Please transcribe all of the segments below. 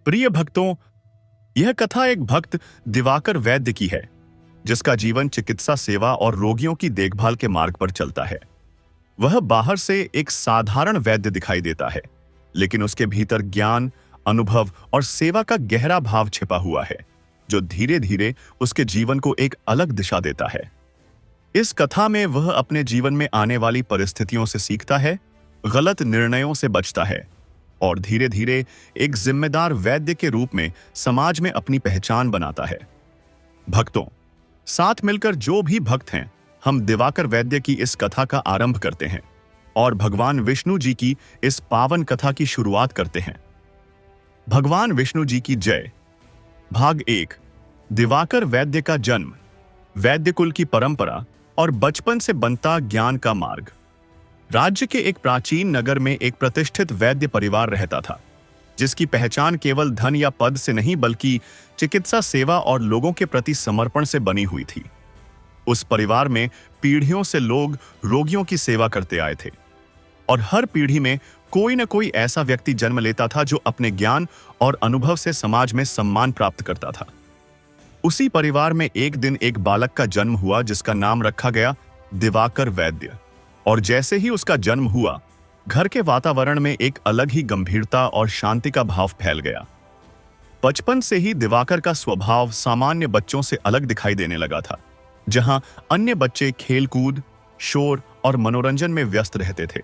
प्रिय भक्तों, यह कथा एक भक्त दिवाकर वैद्य की है, जिसका जीवन चिकित्सा सेवा और रोगियों की देखभाल के मार्ग पर चलता है। वह बाहर से एक साधारण वैद्य दिखाई देता है, लेकिन उसके भीतर ज्ञान, अनुभव और सेवा का गहरा भाव छिपा हुआ है, जो धीरे धीरे उसके जीवन को एक अलग दिशा देता है। इस कथा में वह अपने जीवन में आने वाली परिस्थितियों से सीखता है, गलत निर्णयों से बचता है और धीरे धीरे एक जिम्मेदार वैद्य के रूप में समाज में अपनी पहचान बनाता है। भक्तों, साथ मिलकर जो भी भक्त हैं, हम दिवाकर वैद्य की इस कथा का आरंभ करते हैं और भगवान विष्णु जी की इस पावन कथा की शुरुआत करते हैं। भगवान विष्णु जी की जय। भाग 1। दिवाकर वैद्य का जन्म, वैद्य कुल की परंपरा और बचपन से बनता ज्ञान का मार्ग। राज्य के एक प्राचीन नगर में एक प्रतिष्ठित वैद्य परिवार रहता था, जिसकी पहचान केवल धन या पद से नहीं बल्कि चिकित्सा सेवा और लोगों के प्रति समर्पण से बनी हुई थी। उस परिवार में पीढ़ियों से लोग रोगियों की सेवा करते आए थे और हर पीढ़ी में कोई न कोई ऐसा व्यक्ति जन्म लेता था जो अपने ज्ञान और अनुभव से समाज में सम्मान प्राप्त करता था। उसी परिवार में एक दिन एक बालक का जन्म हुआ, जिसका नाम रखा गया दिवाकर वैद्य। और जैसे ही उसका जन्म हुआ, घर के वातावरण में एक अलग ही गंभीरता और शांति का भाव फैल गया। बचपन से ही दिवाकर का स्वभाव सामान्य बच्चों से अलग दिखाई देने लगा था। जहां अन्य बच्चे खेलकूद, शोर और मनोरंजन में व्यस्त रहते थे,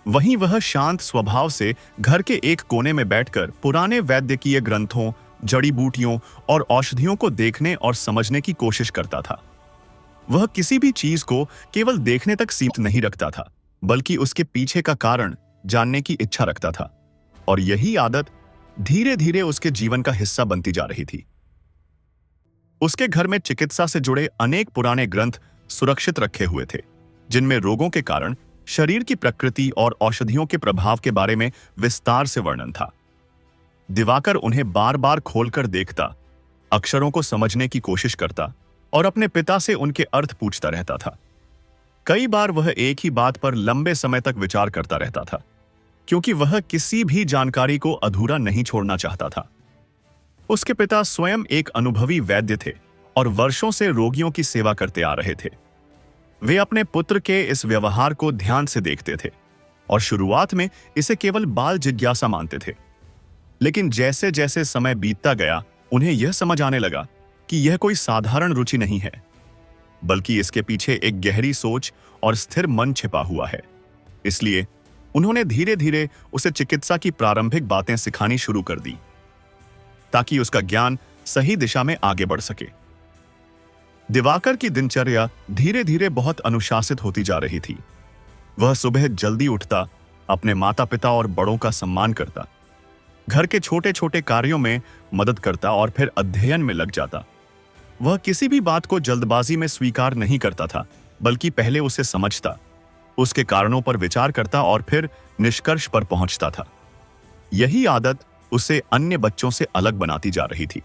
वहीं वह शांत स्वभाव से घर के एक कोने में बैठकर पुराने वैद्यकीय ग्रंथों, जड़ी बूटियों और औषधियों को देखने और समझने की कोशिश करता था। वह किसी भी चीज को केवल देखने तक सीमित नहीं रखता था, बल्कि उसके पीछे का कारण जानने की इच्छा रखता था। और यही आदत धीरे धीरे उसके जीवन का हिस्सा बनती जा रही थी। उसके घर में चिकित्सा से जुड़े अनेक पुराने ग्रंथ सुरक्षित रखे हुए थे, जिनमें रोगों के कारण, शरीर की प्रकृति और औषधियों के प्रभाव के बारे में विस्तार से वर्णन था। दिवाकर उन्हें बार बार खोलकर देखता, अक्षरों को समझने की कोशिश करता और अपने पिता से उनके अर्थ पूछता रहता था। कई बार वह एक ही बात पर लंबे समय तक विचार करता रहता था, क्योंकि वह किसी भी जानकारी को अधूरा नहीं छोड़ना चाहता था। उसके पिता स्वयं एक अनुभवी वैद्य थे और वर्षों से रोगियों की सेवा करते आ रहे थे। वे अपने पुत्र के इस व्यवहार को ध्यान से देखते थे और शुरुआत में इसे केवल बाल जिज्ञासा मानते थे। लेकिन जैसे जैसे समय बीतता गया, उन्हें यह समझ आने लगा कि यह कोई साधारण रुचि नहीं है, बल्कि इसके पीछे एक गहरी सोच और स्थिर मन छिपा हुआ है। इसलिए उन्होंने धीरे धीरे उसे चिकित्सा की प्रारंभिक बातें सिखानी शुरू कर दी, ताकि उसका ज्ञान सही दिशा में आगे बढ़ सके। दिवाकर की दिनचर्या धीरे धीरे बहुत अनुशासित होती जा रही थी। वह सुबह जल्दी उठता, अपने माता पिता और बड़ों का सम्मान करता, घर के छोटे छोटे कार्यों में मदद करता और फिर अध्ययन में लग जाता। वह किसी भी बात को जल्दबाजी में स्वीकार नहीं करता था, बल्कि पहले उसे समझता, उसके कारणों पर विचार करता और फिर निष्कर्ष पर पहुंचता था। यही आदत उसे अन्य बच्चों से अलग बनाती जा रही थी।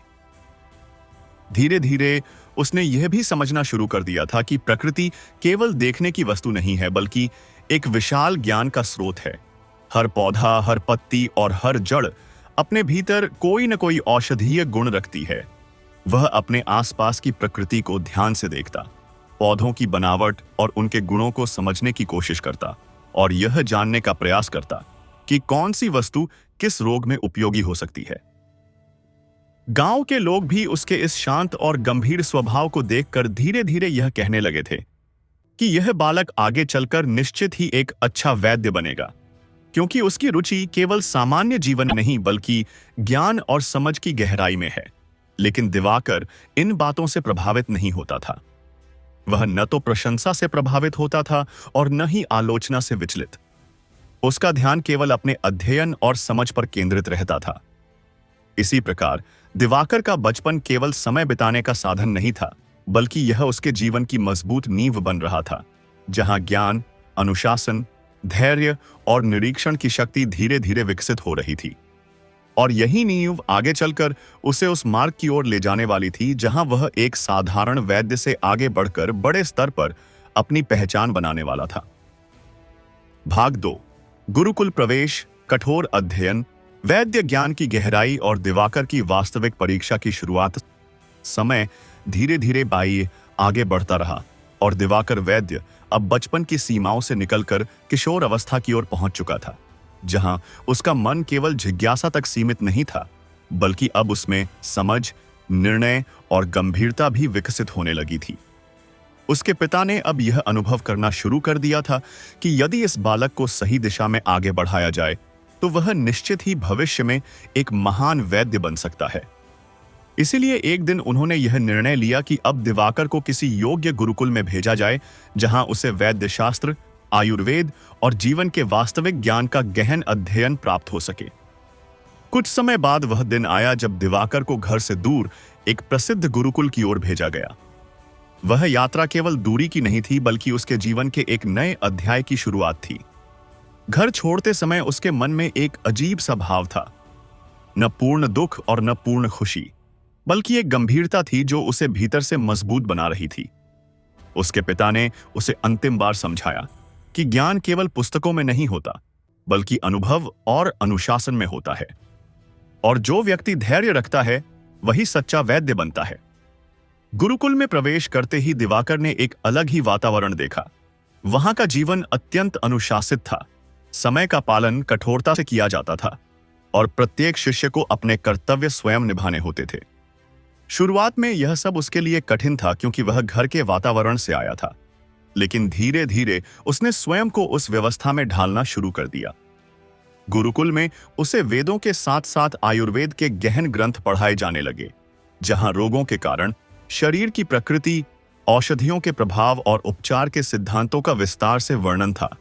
धीरे धीरे उसने यह भी समझना शुरू कर दिया था कि प्रकृति केवल देखने की वस्तु नहीं है, बल्कि एक विशाल ज्ञान का स्रोत है। हर पौधा, हर पत्ती और हर जड़ अपने भीतर कोई न कोई औषधीय गुण रखती है। वह अपने आसपास की प्रकृति को ध्यान से देखता, पौधों की बनावट और उनके गुणों को समझने की कोशिश करता और यह जानने का प्रयास करता कि कौन सी वस्तु किस रोग में उपयोगी हो सकती है। गांव के लोग भी उसके इस शांत और गंभीर स्वभाव को देखकर धीरे धीरे यह कहने लगे थे कि यह बालक आगे चलकर निश्चित ही एक अच्छा वैद्य बनेगा, क्योंकि उसकी रुचि केवल सामान्य जीवन नहीं बल्कि ज्ञान और समझ की गहराई में है। लेकिन दिवाकर इन बातों से प्रभावित नहीं होता था। वह न तो प्रशंसा से प्रभावित होता था और न ही आलोचना से विचलित। उसका ध्यान केवल अपने अध्ययन और समझ पर केंद्रित रहता था। इसी प्रकार दिवाकर का बचपन केवल समय बिताने का साधन नहीं था, बल्कि यह उसके जीवन की मजबूत नींव बन रहा था, जहां ज्ञान, अनुशासन, धैर्य और निरीक्षण की शक्ति धीरे धीरे विकसित हो रही थी। और यही नींव आगे चलकर उसे उस मार्ग की ओर ले जाने वाली थी, जहां वह एक साधारण वैद्य से आगे बढ़कर बड़े स्तर पर अपनी पहचान बनाने वाला था। भाग 2। गुरुकुल प्रवेश, कठोर अध्ययन, वैद्य ज्ञान की गहराई और दिवाकर की वास्तविक परीक्षा की शुरुआत। समय धीरे धीरे बाई आगे बढ़ता रहा और दिवाकर वैद्य अब बचपन की सीमाओं से निकलकर किशोर अवस्था की ओर पहुंच चुका था, जहां उसका मन केवल जिज्ञासा तक सीमित नहीं था, बल्कि अब उसमें समझ, निर्णय और गंभीरता भी विकसित होने लगी थी। उसके पिता ने अब यह अनुभव करना शुरू कर दिया था कि यदि इस बालक को सही दिशा में आगे बढ़ाया जाए तो वह निश्चित ही भविष्य में एक महान वैद्य बन सकता है। इसीलिए एक दिन उन्होंने यह निर्णय लिया कि अब दिवाकर को किसी योग्य गुरुकुल में भेजा जाए, जहां उसे वैद्य शास्त्र, आयुर्वेद और जीवन के वास्तविक ज्ञान का गहन अध्ययन प्राप्त हो सके। कुछ समय बाद वह दिन आया जब दिवाकर को घर से दूर एक प्रसिद्ध गुरुकुल की ओर भेजा गया। वह यात्रा केवल दूरी की नहीं थी, बल्कि उसके जीवन के एक नए अध्याय की शुरुआत थी। घर छोड़ते समय उसके मन में एक अजीब सा भाव था, न पूर्ण दुख और न पूर्ण खुशी, बल्कि एक गंभीरता थी जो उसे भीतर से मजबूत बना रही थी। उसके पिता ने उसे अंतिम बार समझाया कि ज्ञान केवल पुस्तकों में नहीं होता, बल्कि अनुभव और अनुशासन में होता है, और जो व्यक्ति धैर्य रखता है वही सच्चा वैद्य बनता है। गुरुकुल में प्रवेश करते ही दिवाकर ने एक अलग ही वातावरण देखा। वहां का जीवन अत्यंत अनुशासित था, समय का पालन कठोरता से किया जाता था और प्रत्येक शिष्य को अपने कर्तव्य स्वयं निभाने होते थे। शुरुआत में यह सब उसके लिए कठिन था, क्योंकि वह घर के वातावरण से आया था, लेकिन धीरे धीरे उसने स्वयं को उस व्यवस्था में ढालना शुरू कर दिया। गुरुकुल में उसे वेदों के साथ साथ आयुर्वेद के गहन ग्रंथ पढ़ाए जाने लगे, जहां रोगों के कारण, शरीर की प्रकृति, औषधियों के प्रभाव और उपचार के सिद्धांतों का विस्तार से वर्णन था।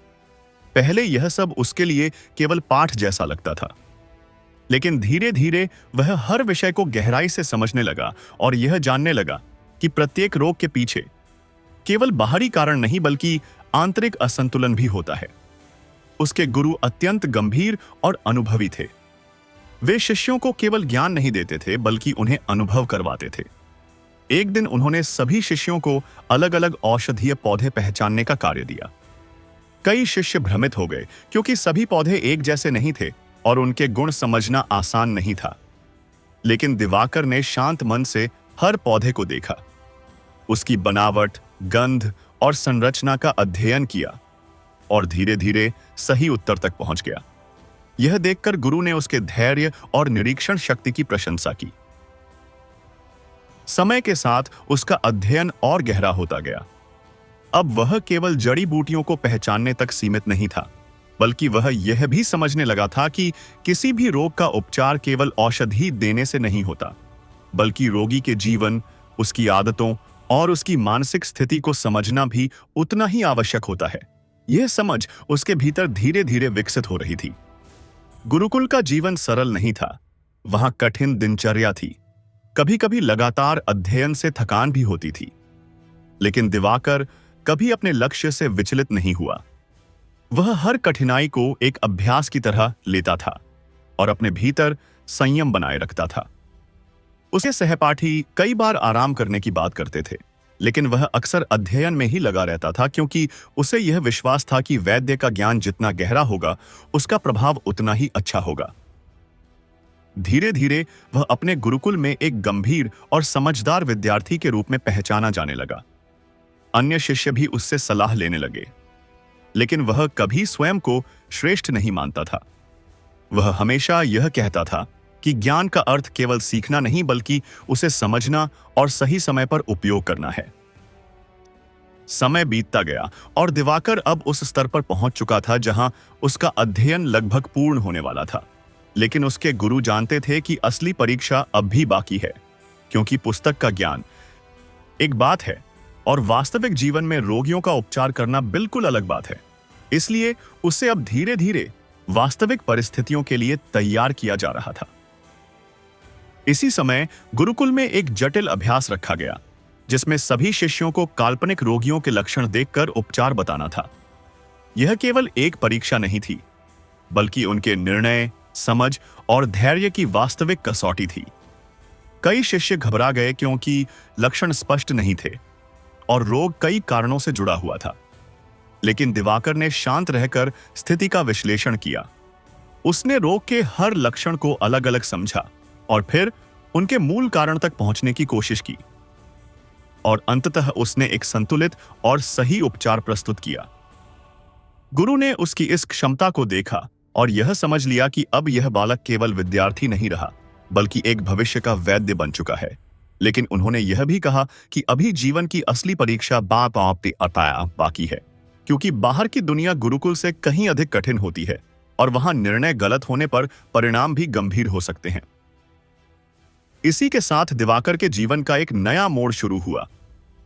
पहले यह सब उसके लिए केवल पाठ जैसा लगता था, लेकिन धीरे धीरे वह हर विषय को गहराई से समझने लगा और यह जानने लगा कि प्रत्येक रोग के पीछे केवल बाहरी कारण नहीं, बल्कि आंतरिक असंतुलन भी होता है। उसके गुरु अत्यंत गंभीर और अनुभवी थे। वे शिष्यों को केवल ज्ञान नहीं देते थे, बल्कि उन्हें अनुभव करवाते थे। एक दिन उन्होंने सभी शिष्यों को अलग अलग औषधीय पौधे पहचानने का कार्य दिया। कई शिष्य भ्रमित हो गए, क्योंकि सभी पौधे एक जैसे नहीं थे और उनके गुण समझना आसान नहीं था। लेकिन दिवाकर ने शांत मन से हर पौधे को देखा, उसकी बनावट, गंध और संरचना का अध्ययन किया और धीरे धीरे सही उत्तर तक पहुंच गया। यह देखकर गुरु ने उसके धैर्य और निरीक्षण शक्ति की प्रशंसा की। समय के साथ उसका अध्ययन और गहरा होता गया। अब वह केवल जड़ी बूटियों को पहचानने तक सीमित नहीं था, बल्कि वह यह भी समझने लगा था कि किसी भी रोग का उपचार केवल औषधि देने से नहीं होता, बल्कि रोगी के जीवन, उसकी आदतों और उसकी मानसिक स्थिति को समझना भी उतना ही आवश्यक होता है। यह समझ उसके भीतर धीरे धीरे विकसित हो रही थी। गुरुकुल का जीवन सरल नहीं था। वहां कठिन दिनचर्या थी, कभी कभी लगातार अध्ययन से थकान भी होती थी, लेकिन दिवाकर कभी अपने लक्ष्य से विचलित नहीं हुआ। वह हर कठिनाई को एक अभ्यास की तरह लेता था और अपने भीतर संयम बनाए रखता था। उसके सहपाठी कई बार आराम करने की बात करते थे, लेकिन वह अक्सर अध्ययन में ही लगा रहता था, क्योंकि उसे यह विश्वास था कि वैद्य का ज्ञान जितना गहरा होगा, उसका प्रभाव उतना ही अच्छा होगा। धीरे धीरे वह अपने गुरुकुल में एक गंभीर और समझदार विद्यार्थी के रूप में पहचाना जाने लगा। अन्य शिष्य भी उससे सलाह लेने लगे, लेकिन वह कभी स्वयं को श्रेष्ठ नहीं मानता था। वह हमेशा यह कहता था कि ज्ञान का अर्थ केवल सीखना नहीं, बल्कि उसे समझना और सही समय पर उपयोग करना है। समय बीतता गया और दिवाकर अब उस स्तर पर पहुंच चुका था जहां उसका अध्ययन लगभग पूर्ण होने वाला था। लेकिन उसके गुरु जानते थे कि असली परीक्षा अब भी बाकी है, क्योंकि पुस्तक का ज्ञान एक बात है और वास्तविक जीवन में रोगियों का उपचार करना बिल्कुल अलग बात है। इसलिए उसे अब धीरे धीरे वास्तविक परिस्थितियों के लिए तैयार किया जा रहा था। इसी समय गुरुकुल में एक जटिल अभ्यास रखा गया, जिसमें सभी शिष्यों को काल्पनिक रोगियों के लक्षण देखकर उपचार बताना था। यह केवल एक परीक्षा नहीं थी, बल्कि उनके निर्णय, समझ और धैर्य की वास्तविक कसौटी थी। कई शिष्य घबरा गए, क्योंकि लक्षण स्पष्ट नहीं थे और रोग कई कारणों से जुड़ा हुआ था। लेकिन दिवाकर ने शांत रहकर स्थिति का विश्लेषण किया। उसने रोग के हर लक्षण को अलग अलग समझा और फिर उनके मूल कारण तक पहुंचने की कोशिश की और अंततः उसने एक संतुलित और सही उपचार प्रस्तुत किया। गुरु ने उसकी इस क्षमता को देखा और यह समझ लिया कि अब यह बालक केवल विद्यार्थी नहीं रहा बल्कि एक भविष्य का वैद्य बन चुका है। लेकिन उन्होंने यह भी कहा कि अभी जीवन की असली परीक्षा बाकी है, क्योंकि बाहर की दुनिया गुरुकुल से कहीं अधिक कठिन होती है और वहां निर्णय गलत होने पर परिणाम भी गंभीर हो सकते हैं। इसी के साथ दिवाकर के जीवन का एक नया मोड़ शुरू हुआ,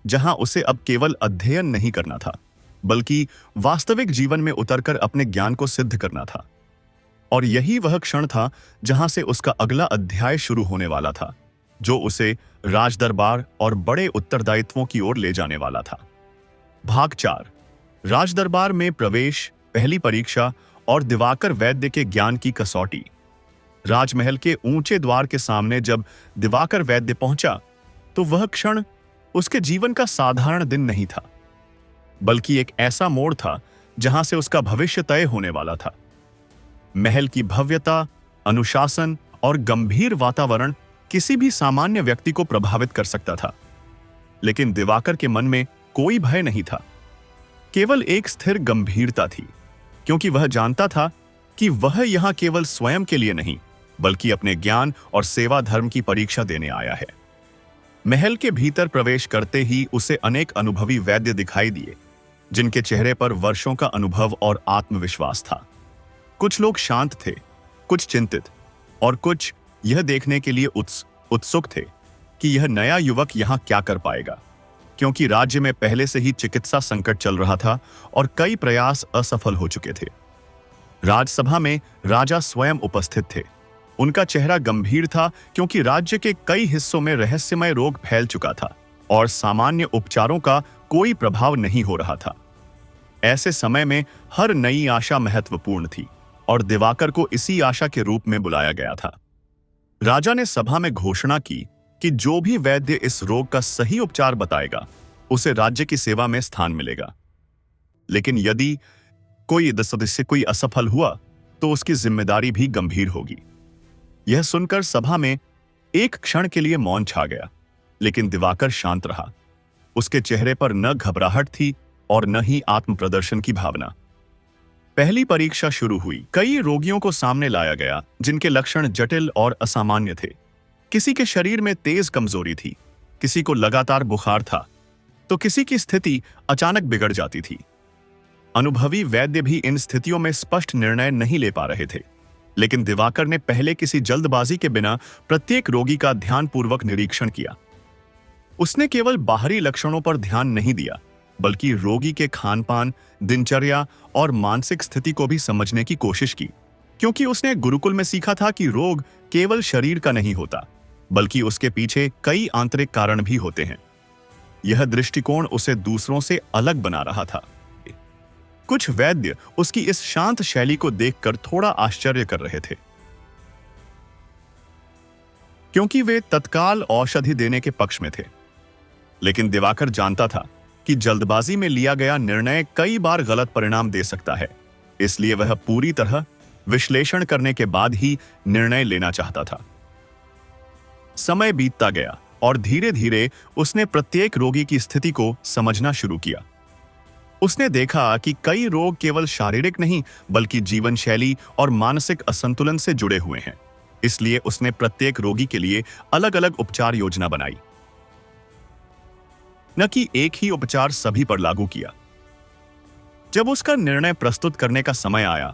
जहां उसे अब केवल अध्ययन नहीं करना था बल्कि वास्तविक जीवन में उतरकर अपने ज्ञान को सिद्ध करना था। और यही वह क्षण था जहां से उसका अगला अध्याय शुरू होने वाला था, जो उसे राजदरबार और बड़े उत्तरदायित्वों की ओर ले जाने वाला था। भाग 4, राजदरबार में प्रवेश, पहली परीक्षा और दिवाकर वैद्य के ज्ञान की कसौटी। राजमहल के ऊंचे द्वार के सामने जब दिवाकर वैद्य पहुंचा तो वह क्षण उसके जीवन का साधारण दिन नहीं था, बल्कि एक ऐसा मोड़ था जहां से उसका भविष्य तय होने वाला था। महल की भव्यता, अनुशासन और गंभीर वातावरण किसी भी सामान्य व्यक्ति को प्रभावित कर सकता था, लेकिन दिवाकर के मन में कोई भय नहीं था, केवल एक स्थिर गंभीरता थी, क्योंकि वह जानता था कि वह यहां केवल स्वयं के लिए नहीं बल्कि अपने ज्ञान और सेवा धर्म की परीक्षा देने आया है। महल के भीतर प्रवेश करते ही उसे अनेक अनुभवी वैद्य दिखाई दिए, जिनके चेहरे पर वर्षों का अनुभव और आत्मविश्वास था। कुछ लोग शांत थे, कुछ चिंतित और कुछ यह देखने के लिए उत्सुक थे कि यह नया युवक यहां क्या कर पाएगा, क्योंकि राज्य में पहले से ही चिकित्सा संकट चल रहा था और कई प्रयास असफल हो चुके थे। राजसभा में राजा स्वयं उपस्थित थे। उनका चेहरा गंभीर था, क्योंकि राज्य के कई हिस्सों में रहस्यमय रोग फैल चुका था और सामान्य उपचारों का कोई प्रभाव नहीं हो रहा था। ऐसे समय में हर नई आशा महत्वपूर्ण थी और दिवाकर को इसी आशा के रूप में बुलाया गया था। राजा ने सभा में घोषणा की कि जो भी वैद्य इस रोग का सही उपचार बताएगा, उसे राज्य की सेवा में स्थान मिलेगा। लेकिन यदि कोई सदस्य कोई असफल हुआ तो उसकी जिम्मेदारी भी गंभीर होगी। यह सुनकर सभा में एक क्षण के लिए मौन छा गया, लेकिन दिवाकर शांत रहा। उसके चेहरे पर न घबराहट थी और न ही आत्म प्रदर्शन की भावना। पहली परीक्षा शुरू हुई। कई रोगियों को सामने लाया गया जिनके लक्षण जटिल और असामान्य थे। किसी के शरीर में तेज कमजोरी थी, किसी को लगातार बुखार था, तो किसी की स्थिति अचानक बिगड़ जाती थी। अनुभवी वैद्य भी इन स्थितियों में स्पष्ट निर्णय नहीं ले पा रहे थे, लेकिन दिवाकर ने पहले किसी जल्दबाजी के बिना प्रत्येक रोगी का ध्यानपूर्वक निरीक्षण किया। उसने केवल बाहरी लक्षणों पर ध्यान नहीं दिया, बल्कि रोगी के खानपान, दिनचर्या और मानसिक स्थिति को भी समझने की कोशिश की, क्योंकि उसने गुरुकुल में सीखा था कि रोग केवल शरीर का नहीं होता, बल्कि उसके पीछे कई आंतरिक कारण भी होते हैं। यह दृष्टिकोण उसे दूसरों से अलग बना रहा था। कुछ वैद्य उसकी इस शांत शैली को देखकर थोड़ा आश्चर्य कर रहे थे, क्योंकि वे तत्काल औषधि देने के पक्ष में थे। लेकिन दिवाकर जानता था कि जल्दबाजी में लिया गया निर्णय कई बार गलत परिणाम दे सकता है, इसलिए वह पूरी तरह विश्लेषण करने के बाद ही निर्णय लेना चाहता था। समय बीतता गया और धीरे धीरे उसने प्रत्येक रोगी की स्थिति को समझना शुरू किया। उसने देखा कि कई रोग केवल शारीरिक नहीं बल्कि जीवन शैली और मानसिक असंतुलन से जुड़े हुए हैं। इसलिए उसने प्रत्येक रोगी के लिए अलग अलग उपचार योजना बनाई, न कि एक ही उपचार सभी पर लागू किया। जब उसका निर्णय प्रस्तुत करने का समय आया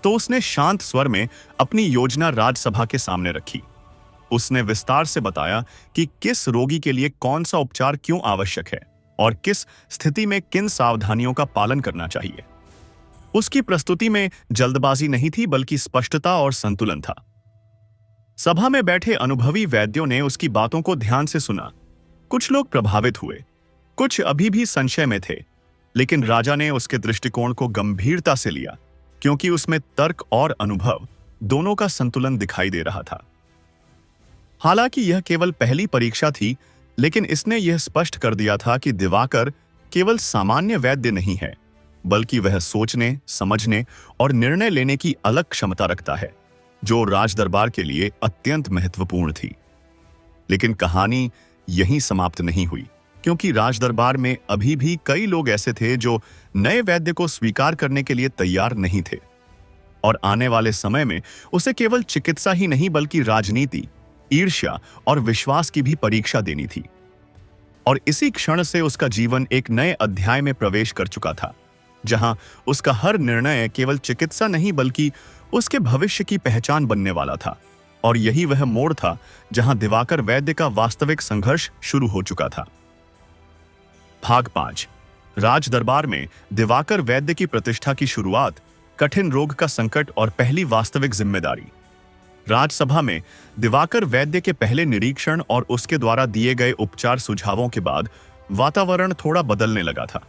तो उसने शांत स्वर में अपनी योजना राजसभा के सामने रखी। उसने विस्तार से बताया कि किस रोगी के लिए कौन सा उपचार क्यों आवश्यक है और किस स्थिति में किन सावधानियों का पालन करना चाहिए। उसकी प्रस्तुति में जल्दबाजी नहीं थी बल्कि स्पष्टता और संतुलन था। सभा में बैठे अनुभवी वैद्यों ने उसकी बातों को ध्यान से सुना। कुछ लोग प्रभावित हुए, कुछ अभी भी संशय में थे, लेकिन राजा ने उसके दृष्टिकोण को गंभीरता से लिया, क्योंकि उसमें तर्क और अनुभव दोनों का संतुलन दिखाई दे रहा था। हालांकि यह केवल पहली परीक्षा थी, लेकिन इसने यह स्पष्ट कर दिया था कि दिवाकर केवल सामान्य वैद्य नहीं है, बल्कि वह सोचने, समझने और निर्णय लेने की अलग क्षमता रखता है, जो राज दरबार के लिए अत्यंत महत्वपूर्ण थी। लेकिन कहानी यहीं समाप्त नहीं हुई, क्योंकि राज दरबार में अभी भी कई लोग ऐसे थे जो नए वैद्य को स्वीकार करने के लिए तैयार नहीं थे, और आने वाले समय में उसे केवल चिकित्सा ही नहीं बल्कि राजनीति, ईर्ष्या और विश्वास की भी परीक्षा देनी थी। और इसी क्षण से उसका जीवन एक नए अध्याय में प्रवेश कर चुका था, जहां उसका हर निर्णय केवल चिकित्सा नहीं बल्कि उसके भविष्य की पहचान बनने वाला था। और यही वह मोड़ था जहां दिवाकर वैद्य का वास्तविक संघर्ष शुरू हो चुका था। भाग 5। राज दरबार में दिवाकर वैद्य की प्रतिष्ठा की शुरुआत, कठिन रोग का संकट और पहली वास्तविक जिम्मेदारी। राजसभा में दिवाकर वैद्य के पहले निरीक्षण और उसके द्वारा दिए गए उपचार सुझावों के बाद वातावरण थोड़ा बदलने लगा था।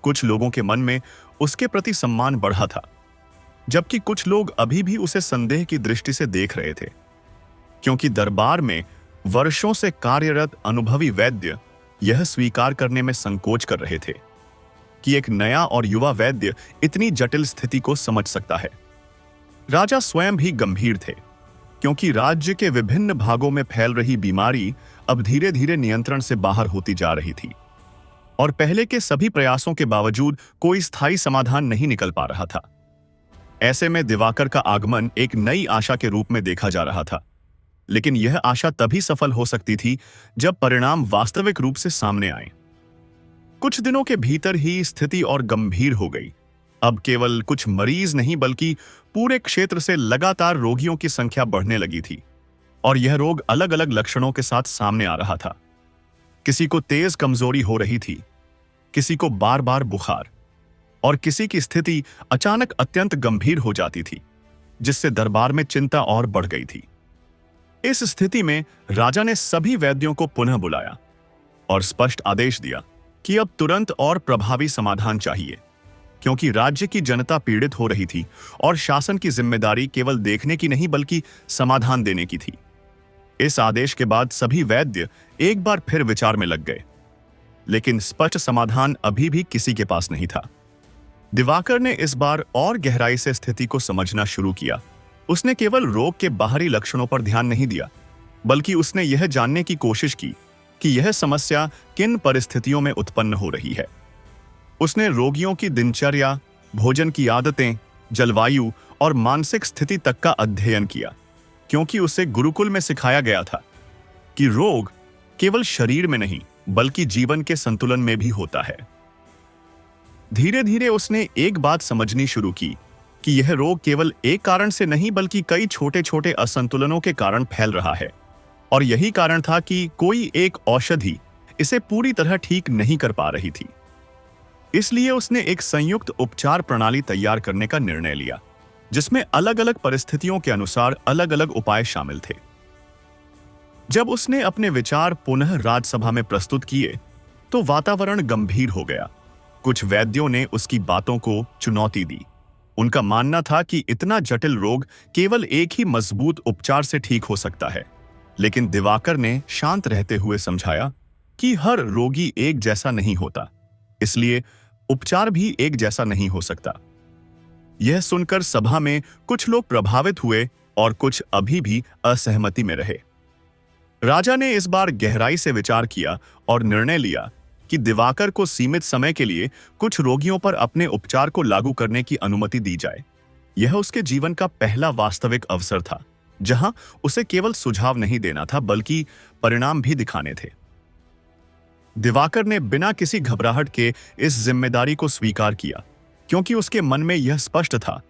कुछ लोगों के मन में उसके प्रति सम्मान बढ़ा था, जबकि कुछ लोग अभी भी उसे संदेह की दृष्टि से देख रहे थे, क्योंकि दरबार में वर्षों से कार्यरत अनुभवी वैद्य यह स्वीकार करने में संकोच कर रहे थे कि एक नया और युवा वैद्य इतनी जटिल स्थिति को समझ सकता है। राजा स्वयं भी गंभीर थे, क्योंकि राज्य के विभिन्न भागों में फैल रही बीमारी अब धीरे धीरे नियंत्रण से बाहर होती जा रही थी, और पहले के सभी प्रयासों के बावजूद कोई स्थायी समाधान नहीं निकल पा रहा था। ऐसे में दिवाकर का आगमन एक नई आशा के रूप में देखा जा रहा था, लेकिन यह आशा तभी सफल हो सकती थी जब परिणाम वास्तविक रूप से सामने आए। कुछ दिनों के भीतर ही स्थिति और गंभीर हो गई। अब केवल कुछ मरीज नहीं बल्कि पूरे क्षेत्र से लगातार रोगियों की संख्या बढ़ने लगी थी, और यह रोग अलग अलग लक्षणों के साथ सामने आ रहा था। किसी को तेज कमजोरी हो रही थी, किसी को बार बार बुखार, और किसी की स्थिति अचानक अत्यंत गंभीर हो जाती थी, जिससे दरबार में चिंता और बढ़ गई थी। इस स्थिति में राजा ने सभी वैद्यों को पुनः बुलाया और स्पष्ट आदेश दिया कि अब तुरंत और प्रभावी समाधान चाहिए, क्योंकि राज्य की जनता पीड़ित हो रही थी और शासन की जिम्मेदारी केवल देखने की नहीं बल्कि समाधान देने की थी। इस आदेश के बाद सभी वैद्य एक बार फिर विचार में लग गए, लेकिन स्पष्ट समाधान अभी भी किसी के पास नहीं था। दिवाकर ने इस बार और गहराई से स्थिति को समझना शुरू किया। उसने केवल रोग के बाहरी लक्षणों पर ध्यान नहीं दिया, बल्कि उसने यह जानने की कोशिश की कि यह समस्या किन परिस्थितियों में उत्पन्न हो रही है। उसने रोगियों की दिनचर्या, भोजन की आदतें, जलवायु और मानसिक स्थिति तक का अध्ययन किया, क्योंकि उसे गुरुकुल में सिखाया गया था कि रोग केवल शरीर में नहीं बल्कि जीवन के संतुलन में भी होता है। धीरे धीरे उसने एक बात समझनी शुरू की कि यह रोग केवल एक कारण से नहीं बल्कि कई छोटे छोटे असंतुलनों के कारण फैल रहा है, और यही कारण था कि कोई एक औषधि इसे पूरी तरह ठीक नहीं कर पा रही थी। इसलिए उसने एक संयुक्त उपचार प्रणाली तैयार करने का निर्णय लिया, जिसमें अलग अलग परिस्थितियों के अनुसार अलग अलग उपाय शामिल थे। जब उसने अपने विचार पुनः राज्यसभा में प्रस्तुत किए, तो वातावरण गंभीर हो गया। कुछ वैद्यों ने उसकी बातों को चुनौती दी। उनका मानना था कि इतना जटिल रोग केवल एक ही मजबूत उपचार से ठीक हो सकता है, लेकिन दिवाकर ने शांत रहते हुए समझाया कि हर रोगी एक जैसा नहीं होता, इसलिए उपचार भी एक जैसा नहीं हो सकता। यह सुनकर सभा में कुछ लोग प्रभावित हुए और कुछ अभी भी असहमति में रहे। राजा ने इस बार गहराई से विचार किया और निर्णय लिया कि दिवाकर को सीमित समय के लिए कुछ रोगियों पर अपने उपचार को लागू करने की अनुमति दी जाए। यह उसके जीवन का पहला वास्तविक अवसर था, जहां उसे केवल सुझाव नहीं देना था बल्कि परिणाम भी दिखाने थे। दिवाकर ने बिना किसी घबराहट के इस जिम्मेदारी को स्वीकार किया, क्योंकि उसके मन में यह स्पष्ट था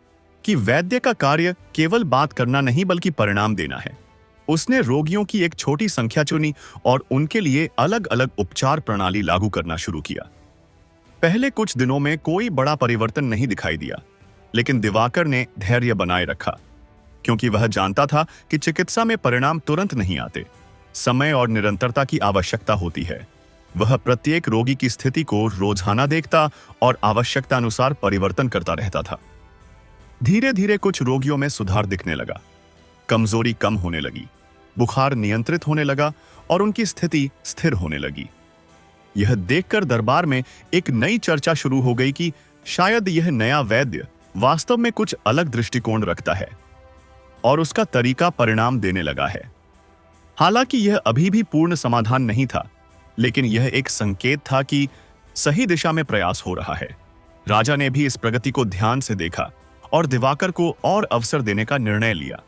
कि वैद्य का कार्य केवल बात करना नहीं बल्कि परिणाम देना है। उसने रोगियों की एक छोटी संख्या चुनी और उनके लिए अलग अलग उपचार प्रणाली लागू करना शुरू किया। पहले कुछ दिनों में कोई बड़ा परिवर्तन नहीं दिखाई दिया, लेकिन दिवाकर ने धैर्य बनाए रखा, क्योंकि वह जानता था कि चिकित्सा में परिणाम तुरंत नहीं आते। समय और निरंतरता की आवश्यकता होती है। वह प्रत्येक रोगी की स्थिति को रोजाना देखता और आवश्यकता अनुसार परिवर्तन करता रहता था। धीरे धीरे कुछ रोगियों में सुधार दिखने लगा, कमजोरी कम होने लगी, बुखार नियंत्रित होने लगा और उनकी स्थिति स्थिर होने लगी। यह देखकर दरबार में एक नई चर्चा शुरू हो गई कि शायद यह नया वैद्य वास्तव में कुछ अलग दृष्टिकोण रखता है और उसका तरीका परिणाम देने लगा है। हालांकि यह अभी भी पूर्ण समाधान नहीं था, लेकिन यह एक संकेत था कि सही दिशा में प्रयास हो रहा है। राजा ने भी इस प्रगति को ध्यान से देखा और दिवाकर को और अवसर देने का निर्णय लिया,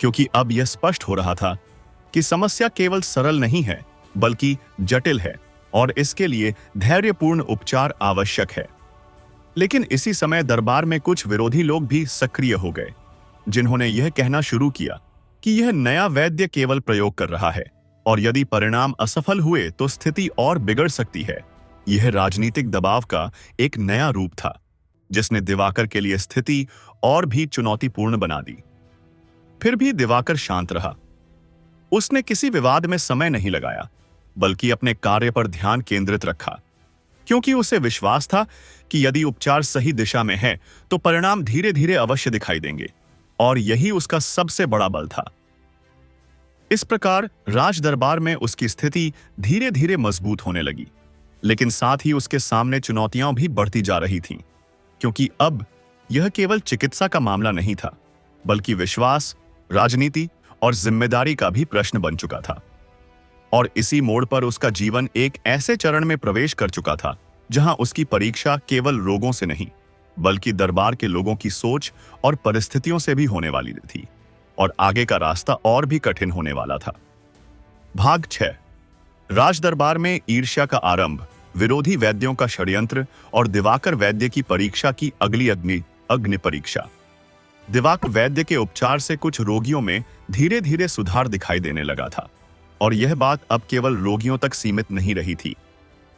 क्योंकि अब यह स्पष्ट हो रहा था कि समस्या केवल सरल नहीं है बल्कि जटिल है और इसके लिए धैर्यपूर्ण उपचार आवश्यक है। लेकिन इसी समय दरबार में कुछ विरोधी लोग भी सक्रिय हो गए, जिन्होंने यह कहना शुरू किया कि यह नया वैद्य केवल प्रयोग कर रहा है और यदि परिणाम असफल हुए तो स्थिति और बिगड़ सकती है। यह राजनीतिक दबाव का एक नया रूप था, जिसने दिवाकर के लिए स्थिति और भी चुनौतीपूर्ण बना दी। फिर भी दिवाकर शांत रहा। उसने किसी विवाद में समय नहीं लगाया, बल्कि अपने कार्य पर ध्यान केंद्रित रखा, क्योंकि उसे विश्वास था कि यदि उपचार सही दिशा में है तो परिणाम धीरे धीरे अवश्य दिखाई देंगे, और यही उसका सबसे बड़ा बल था। इस प्रकार राज दरबार में उसकी स्थिति धीरे धीरे मजबूत होने लगी, लेकिन साथ ही उसके सामने चुनौतियां भी बढ़ती जा रही थीं, क्योंकि अब यह केवल चिकित्सा का मामला नहीं था, बल्कि विश्वास, राजनीति और जिम्मेदारी का भी प्रश्न बन चुका था। और इसी मोड़ पर उसका जीवन एक ऐसे चरण में प्रवेश कर चुका था जहां उसकी परीक्षा केवल रोगों से नहीं बल्कि दरबार के लोगों की सोच और परिस्थितियों से भी होने वाली थी, और आगे का रास्ता और भी कठिन होने वाला था। भाग 6। राज दरबार में ईर्ष्या का आरंभ, विरोधी वैद्यों का षड्यंत्र और दिवाकर वैद्य की परीक्षा की अगली अग्नि परीक्षा। दिवाकर वैद्य के उपचार से कुछ रोगियों में धीरे धीरे सुधार दिखाई देने लगा था, और यह बात अब केवल रोगियों तक सीमित नहीं रही थी,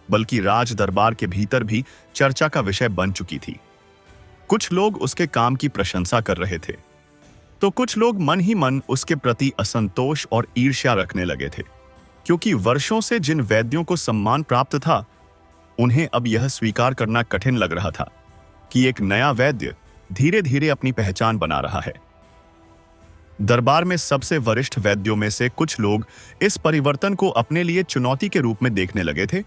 बल्कि राज दरबार के भीतर भी चर्चा का विषय बन चुकी थी। कुछ लोग उसके काम की प्रशंसा कर रहे थे, तो कुछ लोग मन ही मन उसके प्रति असंतोष और ईर्ष्या रखने लगे थे, क्योंकि वर्षों से जिन वैद्यों को सम्मान प्राप्त था, उन्हें अब यह स्वीकार करना कठिन लग रहा था कि एक नया वैद्य धीरे धीरे अपनी पहचान बना रहा है। दरबार में सबसे वरिष्ठ वैद्यों में से कुछ लोग इस परिवर्तन को अपने लिए चुनौती के रूप में देखने लगे थे।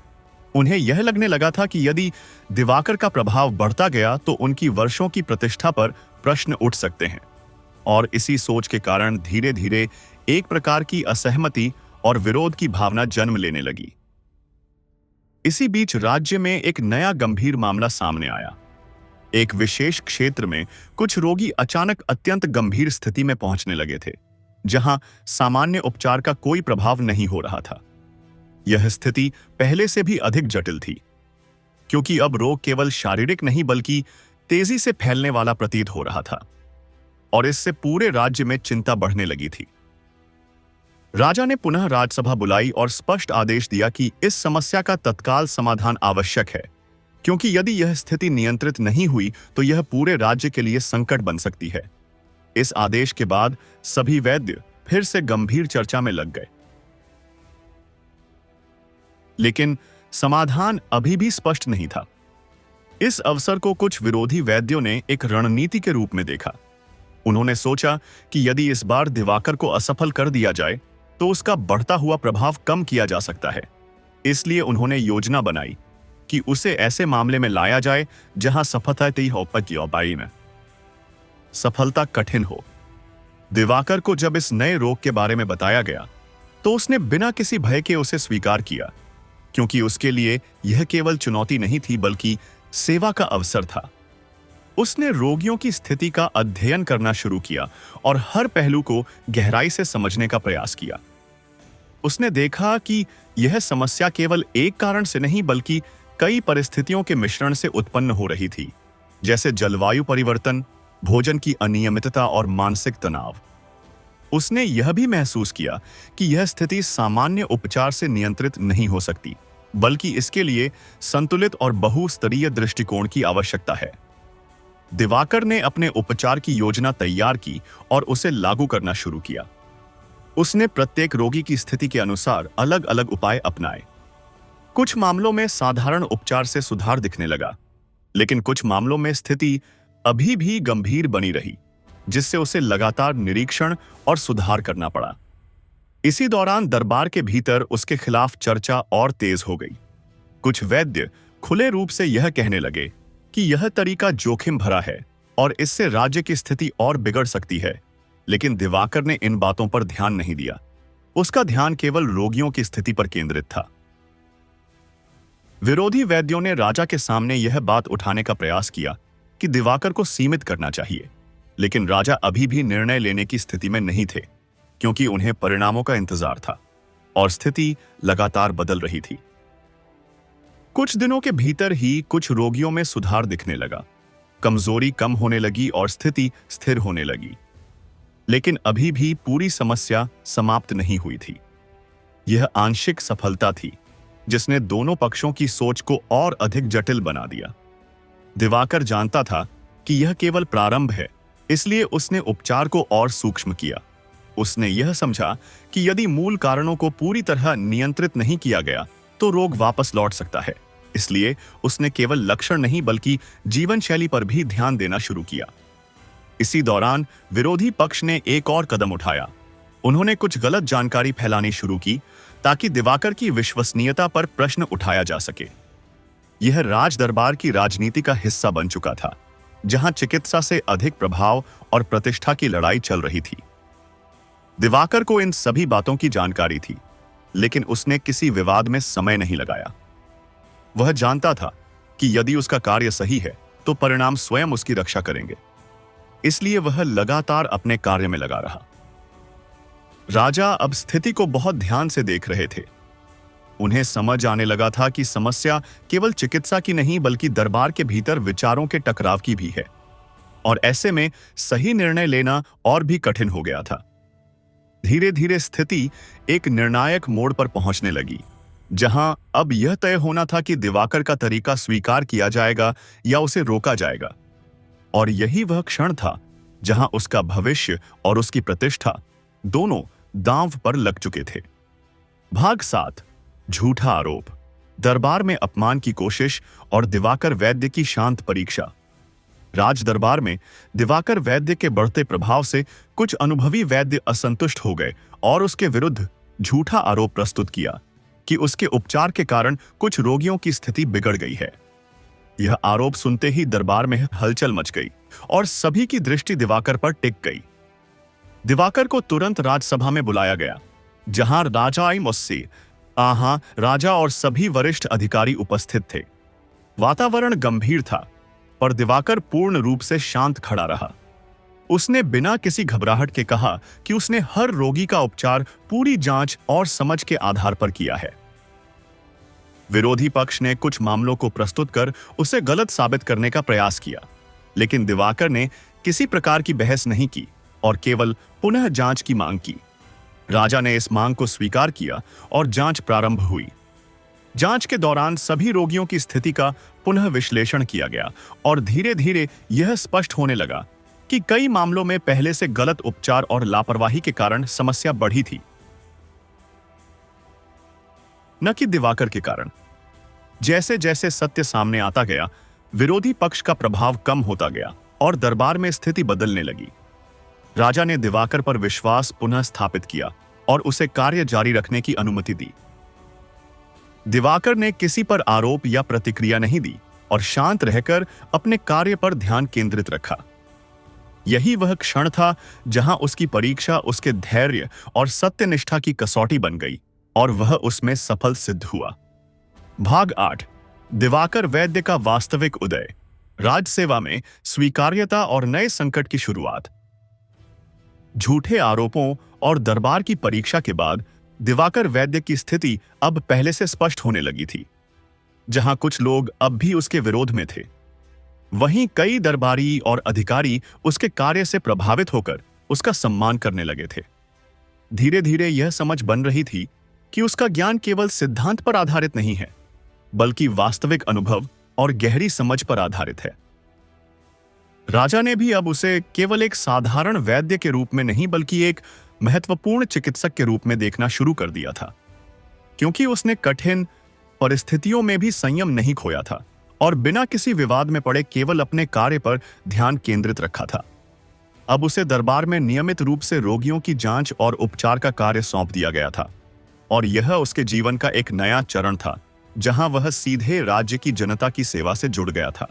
उन्हें यह लगने लगा था कि यदि दिवाकर का प्रभाव बढ़ता गया तो उनकी वर्षों की प्रतिष्ठा पर प्रश्न उठ सकते हैं, और इसी सोच के कारण धीरे धीरे एक प्रकार की असहमति और विरोध की भावना जन्म लेने लगी। इसी बीच राज्य में एक नया गंभीर मामला सामने आया। एक विशेष क्षेत्र में कुछ रोगी अचानक अत्यंत गंभीर स्थिति में पहुंचने लगे थे, जहां सामान्य उपचार का कोई प्रभाव नहीं हो रहा था। यह स्थिति पहले से भी अधिक जटिल थी, क्योंकि अब रोग केवल शारीरिक नहीं बल्कि तेजी से फैलने वाला प्रतीत हो रहा था, और इससे पूरे राज्य में चिंता बढ़ने लगी थी। राजा ने पुनः राजसभा बुलाई और स्पष्ट आदेश दिया कि इस समस्या का तत्काल समाधान आवश्यक है, क्योंकि यदि यह स्थिति नियंत्रित नहीं हुई तो यह पूरे राज्य के लिए संकट बन सकती है। इस आदेश के बाद सभी वैद्य फिर से गंभीर चर्चा में लग गए, लेकिन समाधान अभी भी स्पष्ट नहीं था। इस अवसर को कुछ विरोधी वैद्यों ने एक रणनीति के रूप में देखा। उन्होंने सोचा कि यदि इस बार दिवाकर को असफल कर दिया जाए तो उसका बढ़ता हुआ प्रभाव कम किया जा सकता है। इसलिए उन्होंने योजना बनाई कि उसे ऐसे मामले में लाया जाए जहां सफलता कठिन हो। दिवाकर को जब इस नए रोग के बारे में बताया गया तो उसने बिना किसी भय के उसे स्वीकार किया, क्योंकि उसके लिए यह केवल चुनौती नहीं थी बल्कि सेवा का अवसर था। उसने रोगियों की स्थिति का अध्ययन करना शुरू किया और हर पहलू को गहराई से समझने का प्रयास किया। उसने देखा कि यह समस्या केवल एक कारण से नहीं बल्कि कई परिस्थितियों के मिश्रण से उत्पन्न हो रही थी, जैसे जलवायु परिवर्तन, भोजन की अनियमितता और मानसिक तनाव। उसने यह भी महसूस किया कि यह स्थिति सामान्य उपचार से नियंत्रित नहीं हो सकती, बल्कि इसके लिए संतुलित और बहुस्तरीय दृष्टिकोण की आवश्यकता है। दिवाकर ने अपने उपचार की योजना तैयार की और उसे लागू करना शुरू किया। उसने प्रत्येक रोगी की स्थिति के अनुसार अलग अलग उपाय अपनाए। कुछ मामलों में साधारण उपचार से सुधार दिखने लगा, लेकिन कुछ मामलों में स्थिति अभी भी गंभीर बनी रही, जिससे उसे लगातार निरीक्षण और सुधार करना पड़ा। इसी दौरान दरबार के भीतर उसके खिलाफ चर्चा और तेज हो गई। कुछ वैद्य खुले रूप से यह कहने लगे कि यह तरीका जोखिम भरा है और इससे राज्य की स्थिति और बिगड़ सकती है, लेकिन दिवाकर ने इन बातों पर ध्यान नहीं दिया। उसका ध्यान केवल रोगियों की स्थिति पर केंद्रित था। विरोधी वैद्यों ने राजा के सामने यह बात उठाने का प्रयास किया कि दिवाकर को सीमित करना चाहिए, लेकिन राजा अभी भी निर्णय लेने की स्थिति में नहीं थे, क्योंकि उन्हें परिणामों का इंतजार था और स्थिति लगातार बदल रही थी। कुछ दिनों के भीतर ही कुछ रोगियों में सुधार दिखने लगा, कमजोरी कम होने लगी और स्थिति स्थिर होने लगी। लेकिन अभी भी पूरी समस्या समाप्त नहीं हुई थी। यह आंशिक सफलता थी, जिसने दोनों पक्षों की सोच को और अधिक जटिल बना दिया। दिवाकर जानता था कि यह केवल प्रारंभ है, इसलिए उसने उपचार को और सूक्ष्म किया। उसने यह समझा कि यदि मूल कारणों को पूरी तरह नियंत्रित नहीं किया गया तो रोग वापस लौट सकता है। इसलिए उसने केवल लक्षण नहीं बल्कि जीवन शैली पर भी ध्यान देना शुरू किया। इसी दौरान विरोधी पक्ष ने एक और कदम उठाया। उन्होंने कुछ गलत जानकारी फैलानी शुरू की ताकि दिवाकर की विश्वसनीयता पर प्रश्न उठाया जा सके। यह राज दरबार की राजनीति का हिस्सा बन चुका था, जहां चिकित्सा से अधिक प्रभाव और प्रतिष्ठा की लड़ाई चल रही थी। दिवाकर को इन सभी बातों की जानकारी थी, लेकिन उसने किसी विवाद में समय नहीं लगाया। वह जानता था कि यदि उसका कार्य सही है तो परिणाम स्वयं उसकी रक्षा करेंगे, इसलिए वह लगातार अपने कार्य में लगा रहा। राजा अब स्थिति को बहुत ध्यान से देख रहे थे। उन्हें समझ आने लगा था कि समस्या केवल चिकित्सा की नहीं बल्कि दरबार के भीतर विचारों के टकराव की भी है, और ऐसे में सही निर्णय लेना और भी कठिन हो गया था। धीरे धीरे स्थिति एक निर्णायक मोड़ पर पहुंचने लगी, जहां अब यह तय होना था कि दिवाकर का तरीका स्वीकार किया जाएगा या उसे रोका जाएगा। और यही वह क्षण था जहां उसका भविष्य और उसकी प्रतिष्ठा दोनों दांव पर लग चुके थे। भाग 7, झूठा आरोप, दरबार में अपमान की कोशिश और दिवाकर वैद्य की शांत परीक्षा। राज दरबार में दिवाकर वैद्य के बढ़ते प्रभाव से कुछ अनुभवी वैद्य असंतुष्ट हो गए और उसके विरुद्ध झूठा आरोप प्रस्तुत किया कि उसके उपचार के कारण कुछ रोगियों की स्थिति बिगड़ गई है। यह आरोप सुनते ही दरबार में हलचल मच गई और सभी की दृष्टि दिवाकर पर टिक गई। दिवाकर को तुरंत राजसभा में बुलाया गया, जहां राजा और सभी वरिष्ठ अधिकारी उपस्थित थे। वातावरण गंभीर था, पर दिवाकर पूर्ण रूप से शांत खड़ा रहा। उसने बिना किसी घबराहट के कहा कि उसने हर रोगी का उपचार पूरी जांच और समझ के आधार पर किया है। विरोधी पक्ष ने कुछ मामलों को प्रस्तुत कर उसे गलत साबित करने का प्रयास किया, लेकिन दिवाकर ने किसी प्रकार की बहस नहीं की और केवल पुनः जांच की मांग की। राजा ने इस मांग को स्वीकार किया और जांच प्रारंभ हुई। जांच के दौरान सभी रोगियों की स्थिति का पुनः विश्लेषण किया गया और धीरे धीरे यह स्पष्ट होने लगा कि कई मामलों में पहले से गलत उपचार और लापरवाही के कारण समस्या बढ़ी थी, न कि दिवाकर के कारण। जैसे जैसे सत्य सामने आता गया, विरोधी पक्ष का प्रभाव कम होता गया और दरबार में स्थिति बदलने लगी। राजा ने दिवाकर पर विश्वास पुनः स्थापित किया और उसे कार्य जारी रखने की अनुमति दी। दिवाकर ने किसी पर आरोप या प्रतिक्रिया नहीं दी और शांत रहकर अपने कार्य पर ध्यान केंद्रित रखा। यही वह क्षण था जहां उसकी परीक्षा उसके धैर्य और सत्यनिष्ठा की कसौटी बन गई और वह उसमें सफल सिद्ध हुआ। भाग 8, दिवाकर वैद्य का वास्तविक उदय, राजसेवा में स्वीकार्यता और नए संकट की शुरुआत। झूठे आरोपों और दरबार की परीक्षा के बाद दिवाकर वैद्य की स्थिति अब पहले से स्पष्ट होने लगी थी। जहां कुछ लोग अब भी उसके विरोध में थे, वहीं कई दरबारी और अधिकारी उसके कार्य से प्रभावित होकर उसका सम्मान करने लगे थे। धीरे धीरे यह समझ बन रही थी कि उसका ज्ञान केवल सिद्धांत पर आधारित नहीं है, बल्कि वास्तविक अनुभव और गहरी समझ पर आधारित है। राजा ने भी अब उसे केवल एक साधारण वैद्य के रूप में नहीं बल्कि एक महत्वपूर्ण चिकित्सक के रूप में देखना शुरू कर दिया था, क्योंकि उसने कठिन परिस्थितियों में भी संयम नहीं खोया था और बिना किसी विवाद में पड़े केवल अपने कार्य पर ध्यान केंद्रित रखा था। अब उसे दरबार में नियमित रूप से रोगियों की जांच और उपचार का कार्य सौंप दिया गया था, और यह उसके जीवन का एक नया चरण था जहां वह सीधे राज्य की जनता की सेवा से जुड़ गया था।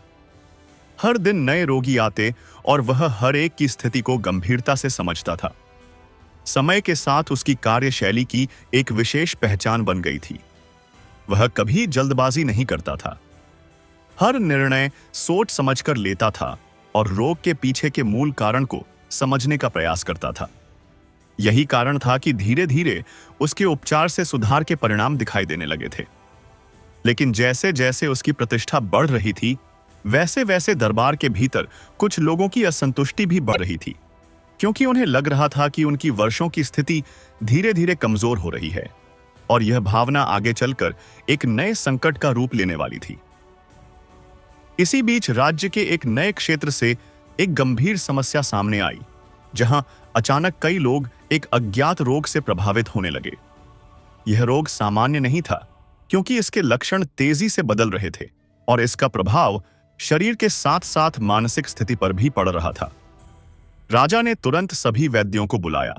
हर दिन नए रोगी आते और वह हर एक की स्थिति को गंभीरता से समझता था। समय के साथ उसकी कार्यशैली की एक विशेष पहचान बन गई थी। वह कभी जल्दबाजी नहीं करता था। हर निर्णय सोच समझकर लेता था और रोग के पीछे के मूल कारण को समझने का प्रयास करता था। यही कारण था कि धीरे धीरे उसके उपचार से सुधार के परिणाम दिखाई देने लगे थे। लेकिन जैसे जैसे उसकी प्रतिष्ठा बढ़ रही थी, वैसे वैसे दरबार के भीतर कुछ लोगों की असंतुष्टि भी बढ़ रही थी, क्योंकि उन्हें लग रहा था कि उनकी वर्षों की स्थिति धीरे धीरे कमजोर हो रही है और यह भावना आगे चलकर एक नए संकट का रूप लेने वाली थी। इसी बीच राज्य के एक नए क्षेत्र से एक गंभीर समस्या सामने आई, जहां अचानक कई लोग एक अज्ञात रोग से प्रभावित होने लगे। यह रोग सामान्य नहीं था, क्योंकि इसके लक्षण तेजी से बदल रहे थे और इसका प्रभाव शरीर के साथ साथ मानसिक स्थिति पर भी पड़ रहा था। राजा ने तुरंत सभी वैद्यों को बुलाया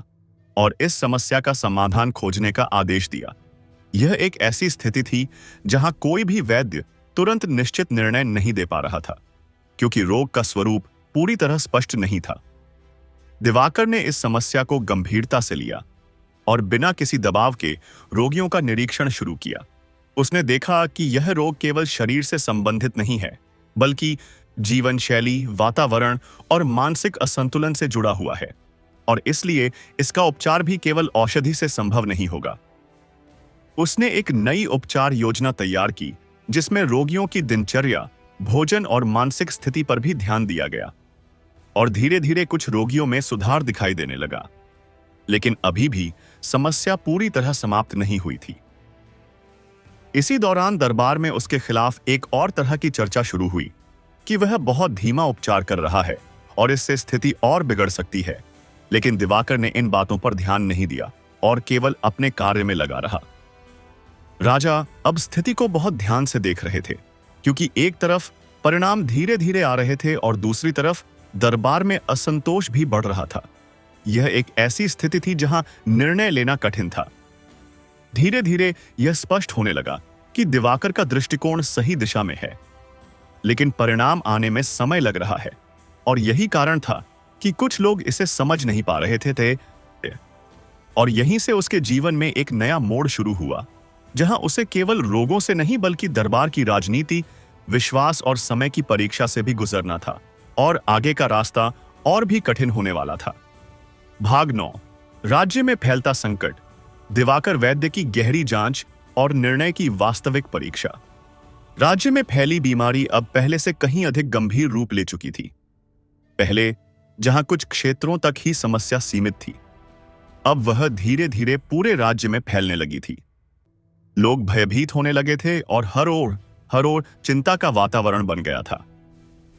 और इस समस्या का समाधान खोजने का आदेश दिया। यह एक ऐसी स्थिति थी जहां कोई भी वैद्य तुरंत निश्चित निर्णय नहीं दे पा रहा था, क्योंकि रोग का स्वरूप पूरी तरह स्पष्ट नहीं था। दिवाकर ने इस समस्या को गंभीरता से लिया और बिना किसी दबाव के रोगियों का निरीक्षण शुरू किया। उसने देखा कि यह रोग केवल शरीर से संबंधित नहीं है, बल्कि जीवन शैली, वातावरण और मानसिक असंतुलन से जुड़ा हुआ है, और इसलिए इसका उपचार भी केवल औषधि से संभव नहीं होगा। उसने एक नई उपचार योजना तैयार की, जिसमें रोगियों की दिनचर्या, भोजन और मानसिक स्थिति पर भी ध्यान दिया गया, और धीरे धीरे कुछ रोगियों में सुधार दिखाई देने लगा। लेकिन अभी भी समस्या पूरी तरह समाप्त नहीं हुई थी। इसी दौरान दरबार में उसके खिलाफ एक और तरह की चर्चा शुरू हुई कि वह बहुत धीमा उपचार कर रहा है और इससे स्थिति और बिगड़ सकती है। लेकिन दिवाकर ने इन बातों पर ध्यान नहीं दिया और केवल अपने कार्य में लगा रहा। राजा अब स्थिति को बहुत ध्यान से देख रहे थे, क्योंकि एक तरफ परिणाम धीरे धीरे आ रहे थे और दूसरी तरफ दरबार में असंतोष भी बढ़ रहा था। यह एक ऐसी स्थिति थी जहां निर्णय लेना कठिन था। धीरे धीरे यह स्पष्ट होने लगा कि दिवाकर का दृष्टिकोण सही दिशा में है, लेकिन परिणाम आने में समय लग रहा है, और यही कारण था कि कुछ लोग इसे समझ नहीं पा रहे थे। और यहीं से उसके जीवन में एक नया मोड़ शुरू हुआ, जहां उसे केवल रोगों से नहीं बल्कि दरबार की राजनीति, विश्वास और समय की परीक्षा से भी गुजरना था, और आगे का रास्ता और भी कठिन होने वाला था। भाग 9। राज्य में फैलता संकट, दिवाकर वैद्य की गहरी जांच और निर्णय की वास्तविक परीक्षा। राज्य में फैली बीमारी अब पहले से कहीं अधिक गंभीर रूप ले चुकी थी। पहले जहां कुछ क्षेत्रों तक ही समस्या सीमित थी, अब वह धीरे धीरे पूरे राज्य में फैलने लगी थी। लोग भयभीत होने लगे थे और हर ओर चिंता का वातावरण बन गया था।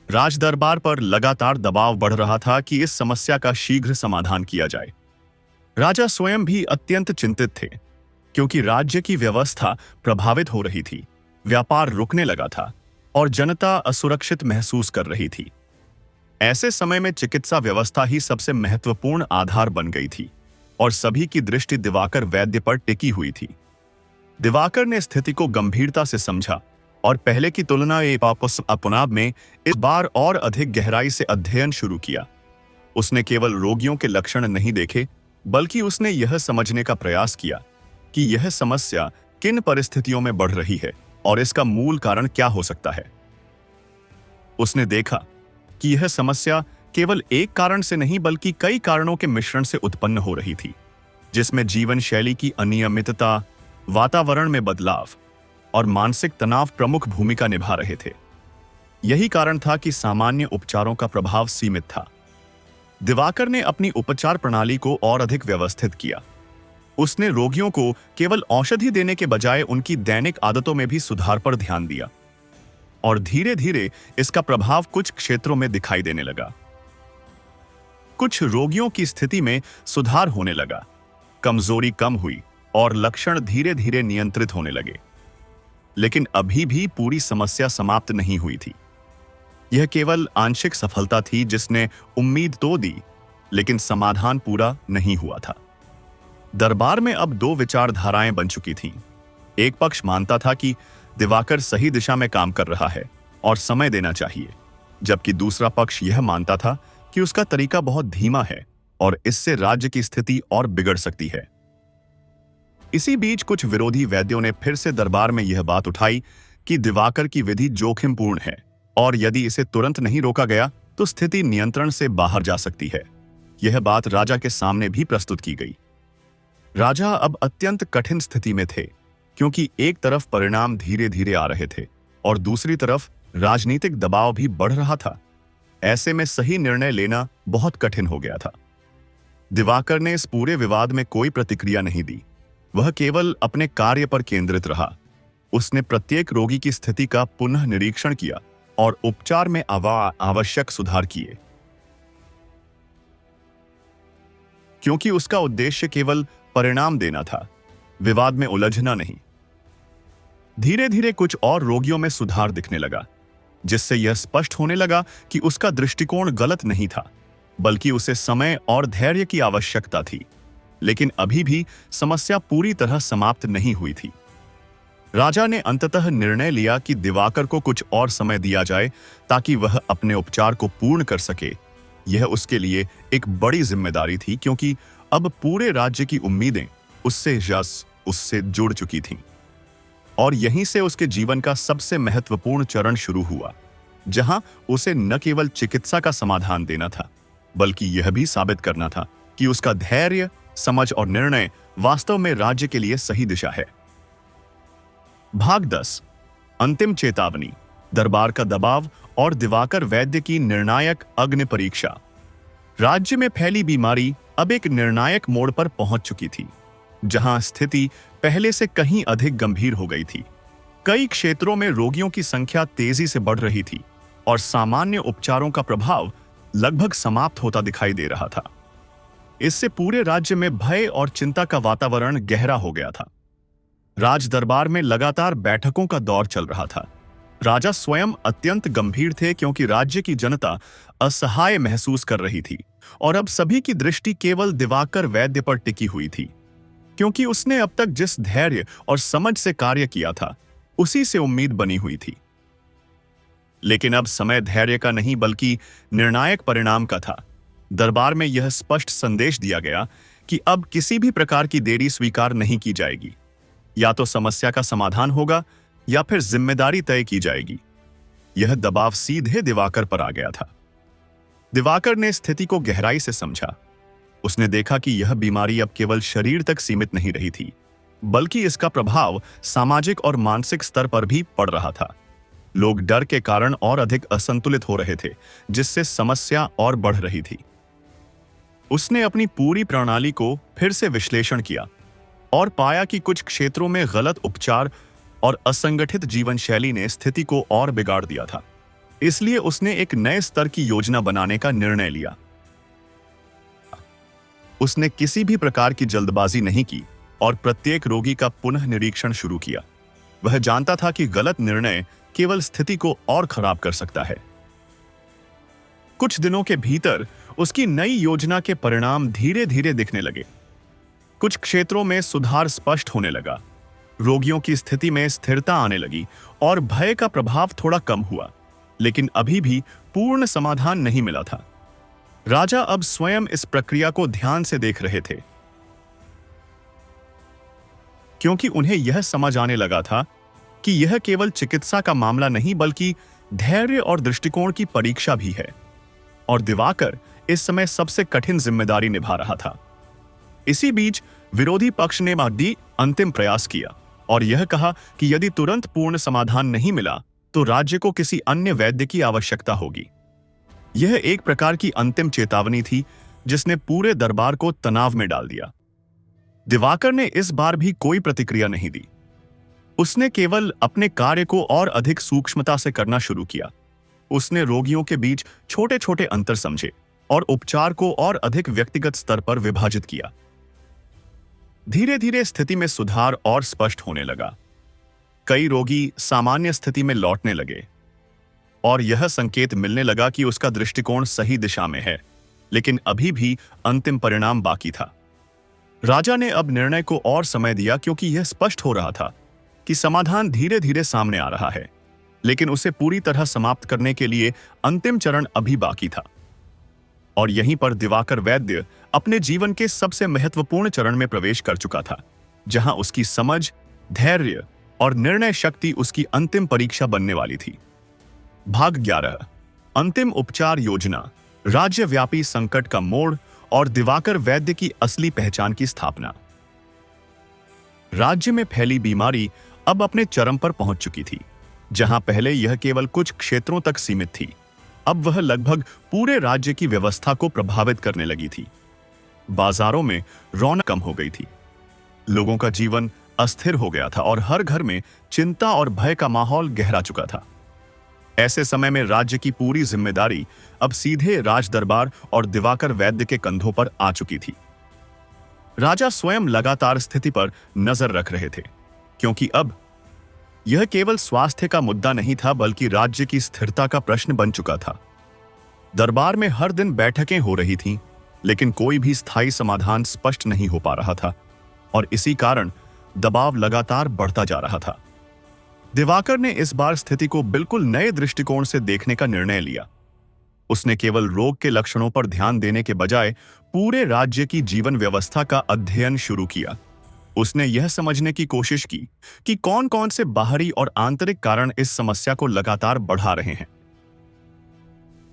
राज दरबार पर लगातार दबाव बढ़ रहा था कि इस समस्या का शीघ्र समाधान किया जाए। राजा स्वयं भी अत्यंत चिंतित थे, क्योंकि राज्य की व्यवस्था प्रभावित हो रही थी, व्यापार रुकने लगा था और जनता असुरक्षित महसूस कर रही थी। ऐसे समय में चिकित्सा व्यवस्था ही सबसे महत्वपूर्ण आधार बन गई थी और सभी की दृष्टि दिवाकर वैद्य पर टिकी हुई थी। दिवाकर ने स्थिति को गंभीरता से समझा और पहले की तुलना अपनाब में इस बार और अधिक गहराई से अध्ययन शुरू किया। उसने केवल रोगियों के लक्षण नहीं देखे, बल्कि उसने यह समझने का प्रयास किया कि यह समस्या किन परिस्थितियों में बढ़ रही है और इसका मूल कारण क्या हो सकता है। उसने देखा कि यह समस्या केवल एक कारण से नहीं बल्कि कई कारणों के मिश्रण से उत्पन्न हो रही थी, जिसमें जीवन शैली की अनियमितता, वातावरण में बदलाव और मानसिक तनाव प्रमुख भूमिका निभा रहे थे। यही कारण था कि सामान्य उपचारों का प्रभाव सीमित था। दिवाकर ने अपनी उपचार प्रणाली को और अधिक व्यवस्थित किया। उसने रोगियों को केवल औषधि देने के बजाय उनकी दैनिक आदतों में भी सुधार पर ध्यान दिया, और धीरे धीरे इसका प्रभाव कुछ क्षेत्रों में दिखाई देने लगा। कुछ रोगियों की स्थिति में सुधार होने लगा, कमजोरी कम हुई और लक्षण धीरे धीरे नियंत्रित होने लगे। लेकिन अभी भी पूरी समस्या समाप्त नहीं हुई थी। यह केवल आंशिक सफलता थी जिसने उम्मीद तो दी, लेकिन समाधान पूरा नहीं हुआ था। दरबार में अब दो विचारधाराएं बन चुकी थीं। एक पक्ष मानता था कि दिवाकर सही दिशा में काम कर रहा है और समय देना चाहिए, जबकि दूसरा पक्ष यह मानता था कि उसका तरीका बहुत धीमा है और इससे राज्य की स्थिति और बिगड़ सकती है। इसी बीच कुछ विरोधी वैद्यों ने फिर से दरबार में यह बात उठाई कि दिवाकर की विधि जोखिमपूर्ण है और यदि इसे तुरंत नहीं रोका गया तो स्थिति नियंत्रण से बाहर जा सकती है। यह बात राजा के सामने भी प्रस्तुत की गई। राजा अब अत्यंत कठिन स्थिति में थे, क्योंकि एक तरफ परिणाम धीरे धीरे आ रहे थे और दूसरी तरफ राजनीतिक दबाव भी बढ़ रहा था। ऐसे में सही निर्णय लेना बहुत कठिन हो गया था। दिवाकर ने इस पूरे विवाद में कोई प्रतिक्रिया नहीं दी। वह केवल अपने कार्य पर केंद्रित रहा। उसने प्रत्येक रोगी की स्थिति का पुनः निरीक्षण किया और उपचार में आवश्यक सुधार किए, क्योंकि उसका उद्देश्य केवल परिणाम देना था, विवाद में उलझना नहीं। धीरे धीरे कुछ और रोगियों में सुधार दिखने लगा, जिससे यह स्पष्ट होने लगा कि उसका दृष्टिकोण गलत नहीं था, बल्कि उसे समय और धैर्य की आवश्यकता थी। लेकिन अभी भी समस्या पूरी तरह समाप्त नहीं हुई थी। राजा ने अंततः निर्णय लिया कि दिवाकर को कुछ और समय दिया जाए ताकि वह अपने उपचार को पूर्ण कर सके। यह उसके लिए एक बड़ी जिम्मेदारी थी, क्योंकि अब पूरे राज्य की उम्मीदें उससे जुड़ चुकी थीं। और यहीं से उसके जीवन का सबसे महत्वपूर्ण चरण शुरू हुआ, जहां उसे न केवल चिकित्सा का समाधान देना था, बल्कि यह भी साबित करना था कि उसका धैर्य, समझ और निर्णय वास्तव में राज्य के लिए सही दिशा है। भाग 10। अंतिम चेतावनी, दरबार का दबाव और दिवाकर वैद्य की निर्णायक अग्नि परीक्षा। राज्य में फैली बीमारी अब एक निर्णायक मोड़ पर पहुंच चुकी थी, जहां स्थिति पहले से कहीं अधिक गंभीर हो गई थी। कई क्षेत्रों में रोगियों की संख्या तेजी से बढ़ रही थी और सामान्य उपचारों का प्रभाव लगभग समाप्त होता दिखाई दे रहा था। इससे पूरे राज्य में भय और चिंता का वातावरण गहरा हो गया था। राज दरबार में लगातार बैठकों का दौर चल रहा था। राजा स्वयं अत्यंत गंभीर थे, क्योंकि राज्य की जनता असहाय महसूस कर रही थी और अब सभी की दृष्टि केवल दिवाकर वैद्य पर टिकी हुई थी, क्योंकि उसने अब तक जिस धैर्य और समझ से कार्य किया था, उसी से उम्मीद बनी हुई थी। लेकिन अब समय धैर्य का नहीं बल्कि निर्णायक परिणाम का था। दरबार में यह स्पष्ट संदेश दिया गया कि अब किसी भी प्रकार की देरी स्वीकार नहीं की जाएगी। या तो समस्या का समाधान होगा या फिर जिम्मेदारी तय की जाएगी। यह दबाव सीधे दिवाकर पर आ गया था। दिवाकर ने स्थिति को गहराई से समझा। उसने देखा कि यह बीमारी अब केवल शरीर तक सीमित नहीं रही थी, बल्कि इसका प्रभाव सामाजिक और मानसिक स्तर पर भी पड़ रहा था। लोग डर के कारण और अधिक असंतुलित हो रहे थे, जिससे समस्या और बढ़ रही थी। उसने अपनी पूरी प्रणाली को फिर से विश्लेषण किया और पाया कि कुछ क्षेत्रों में गलत उपचार और असंगठित जीवन शैली ने स्थिति को और बिगाड़ दिया था। इसलिए उसने एक नए स्तर की योजना बनाने का निर्णय लिया। उसने किसी भी प्रकार की जल्दबाजी नहीं की और प्रत्येक रोगी का पुनः निरीक्षण शुरू किया। वह जानता था कि गलत निर्णय केवल स्थिति को और खराब कर सकता है। कुछ दिनों के भीतर उसकी नई योजना के परिणाम धीरे धीरे दिखने लगे। कुछ क्षेत्रों में सुधार स्पष्ट होने लगा, रोगियों की स्थिति में स्थिरता आने लगी और भय का प्रभाव थोड़ा कम हुआ, लेकिन अभी भी पूर्ण समाधान नहीं मिला था। राजा अब स्वयं इस प्रक्रिया को ध्यान से देख रहे थे, क्योंकि उन्हें यह समझ आने लगा था कि यह केवल चिकित्सा का मामला नहीं बल्कि धैर्य और दृष्टिकोण की परीक्षा भी है। और दिवाकर इस समय सबसे कठिन जिम्मेदारी निभा रहा था। इसी बीच विरोधी पक्ष ने अंतिम प्रयास किया और यह कहा कि यदि तुरंत पूर्ण समाधान नहीं मिला तो राज्य को किसी अन्य वैद्य की आवश्यकता होगी। यह एक प्रकार की अंतिम चेतावनी थी, जिसने पूरे दरबार को तनाव में डाल दिया। दिवाकर ने इस बार भी कोई प्रतिक्रिया नहीं दी। उसने केवल अपने कार्य को और अधिक सूक्ष्मता से करना शुरू किया। उसने रोगियों के बीच छोटे छोटे अंतर समझे और उपचार को और अधिक व्यक्तिगत स्तर पर विभाजित किया। धीरे धीरे स्थिति में सुधार और स्पष्ट होने लगा। कई रोगी सामान्य स्थिति में लौटने लगे और यह संकेत मिलने लगा कि उसका दृष्टिकोण सही दिशा में है, लेकिन अभी भी अंतिम परिणाम बाकी था। राजा ने अब निर्णय को और समय दिया, क्योंकि यह स्पष्ट हो रहा था कि समाधान धीरे धीरे सामने आ रहा है। लेकिन उसे पूरी तरह समाप्त करने के लिए अंतिम चरण अभी बाकी था। और यहीं पर दिवाकर वैद्य अपने जीवन के सबसे महत्वपूर्ण चरण में प्रवेश कर चुका था, जहां उसकी समझ, धैर्य और निर्णय शक्ति उसकी अंतिम परीक्षा बनने वाली थी। भाग 11। अंतिम उपचार योजना, राज्यव्यापी संकट का मोड़ और दिवाकर वैद्य की असली पहचान की स्थापना। राज्य में फैली बीमारी अब अपने चरम पर पहुंच चुकी थी। जहां पहले यह केवल कुछ क्षेत्रों तक सीमित थी, अब वह लगभग पूरे राज्य की व्यवस्था को प्रभावित करने लगी थी। बाजारों में रौनक कम हो गई थी, लोगों का जीवन अस्थिर हो गया था और हर घर में चिंता और भय का माहौल गहरा चुका था। ऐसे समय में राज्य की पूरी जिम्मेदारी अब सीधे राज दरबार और दिवाकर वैद्य के कंधों पर आ चुकी थी। राजा स्वयं लगातार स्थिति पर नजर रख रहे थे, क्योंकि अब यह केवल स्वास्थ्य का मुद्दा नहीं था बल्कि राज्य की स्थिरता का प्रश्न बन चुका था। दरबार में हर दिन बैठकें हो रही थीं, लेकिन कोई भी स्थायी समाधान स्पष्ट नहीं हो पा रहा था और इसी कारण दबाव लगातार बढ़ता जा रहा था। दिवाकर ने इस बार स्थिति को बिल्कुल नए दृष्टिकोण से देखने का निर्णय लिया। उसने केवल रोग के लक्षणों पर ध्यान देने के बजाय पूरे राज्य की जीवन व्यवस्था का अध्ययन शुरू किया। उसने यह समझने की कोशिश की कि कौन कौन से बाहरी और आंतरिक कारण इस समस्या को लगातार बढ़ा रहे हैं।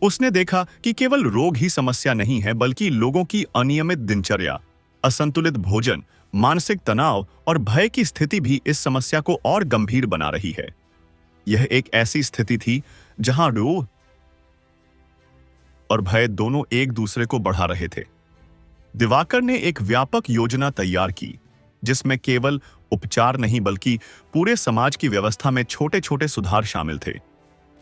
उसने देखा कि केवल रोग ही समस्या नहीं है, बल्कि लोगों की अनियमित दिनचर्या, असंतुलित भोजन, मानसिक तनाव और भय की स्थिति भी इस समस्या को और गंभीर बना रही है। यह एक ऐसी स्थिति थी जहां रोग और भय दोनों एक दूसरे को बढ़ा रहे थे। दिवाकर ने एक व्यापक योजना तैयार की, जिसमें केवल उपचार नहीं बल्कि पूरे समाज की व्यवस्था में छोटे छोटे सुधार शामिल थे।